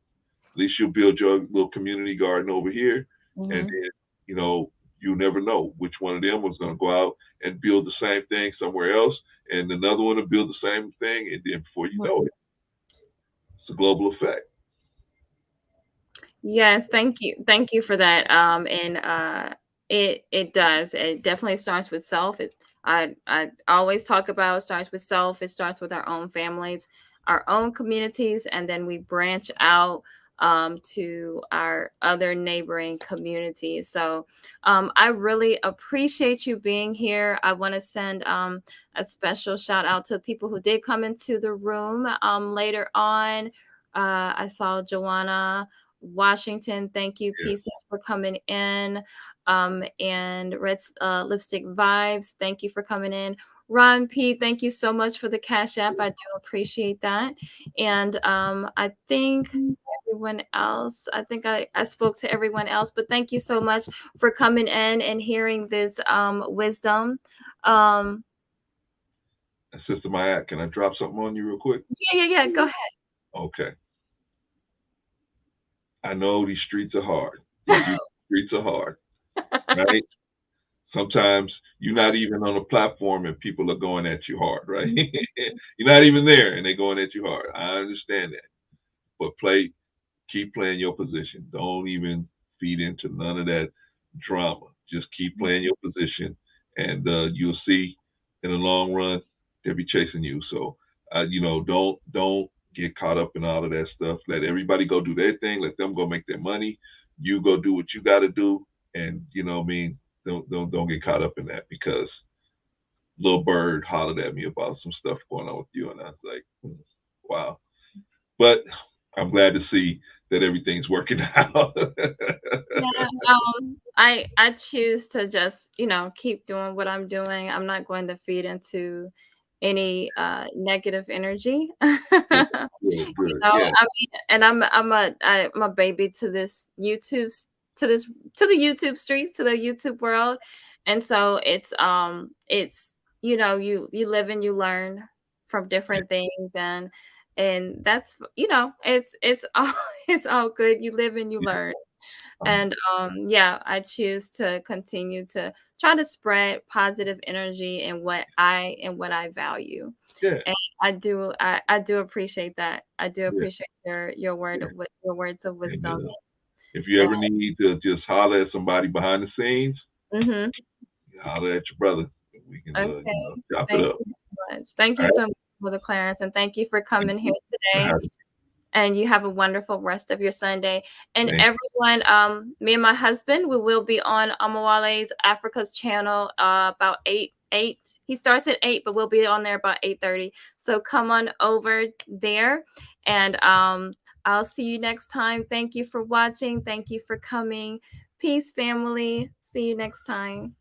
least you'll build your little community garden over here, and Mm-hmm. then you never know which one of them was going to go out and build the same thing somewhere else, and another one to build the same thing, and then before you know it, it's a global effect. Yes, thank you for that. And it does. It definitely starts with self. I always talk about, it starts with self. It starts with our own families, our own communities, and then we branch out to our other neighboring communities. So I really appreciate you being here. I want to send a special shout out to people who did come into the room later on. I saw Joanna Washington. Thank you, Yeah. Pieces, for coming in. And Red Lipstick Vibes, thank you for coming in. Ron P, thank you so much for the Cash App. I do appreciate that. And I think everyone else, I think I spoke to everyone else, but thank you so much for coming in and hearing this wisdom. Um, Sister Mayat, can I drop something on you real quick? yeah. Go ahead. Okay. I know these streets are hard. These streets are hard, right? Sometimes you're not even on a platform and people are going at you hard, right? You're not even there and they're going at you hard. I understand that. But keep playing your position. Don't even feed into none of that drama. Just keep playing your position, and you'll see in the long run they'll be chasing you. So, don't get caught up in all of that stuff. Let everybody go do their thing. Let them go make their money. You go do what you got to do, and what I mean. Don't get caught up in that because little bird hollered at me about some stuff going on with you, and I was like, wow. But I'm glad to see that everything's working out. Yeah, I choose to just, keep doing what I'm doing. I'm not going to feed into any negative energy. Good, good, good. Yeah, I mean, and I'm a baby to this to this to the YouTube streets, to the YouTube world. And so it's you live and you learn from different things, and that's it's all it's all good. You live and you yeah, learn. And yeah, I choose to continue to try to spread positive energy and what I value. yeah, And I do appreciate that. I do yeah, appreciate yeah. your words of And wisdom. if you And ever need to just holler at somebody behind the scenes, mhm. holler at your brother. We can, Okay. chop it Thank up. you so much. Thank All you right. so much, Mother Clarence, and thank you for Thank coming here you for today. having And you have a wonderful rest of your Sunday. And me. everyone, me and my husband, we will be on Amawale's Africa's channel about 8. He starts at 8, but we'll be on there about 8:30. So come on over there, and I'll see you next time. Thank you for watching. Thank you for coming. Peace, family. See you next time.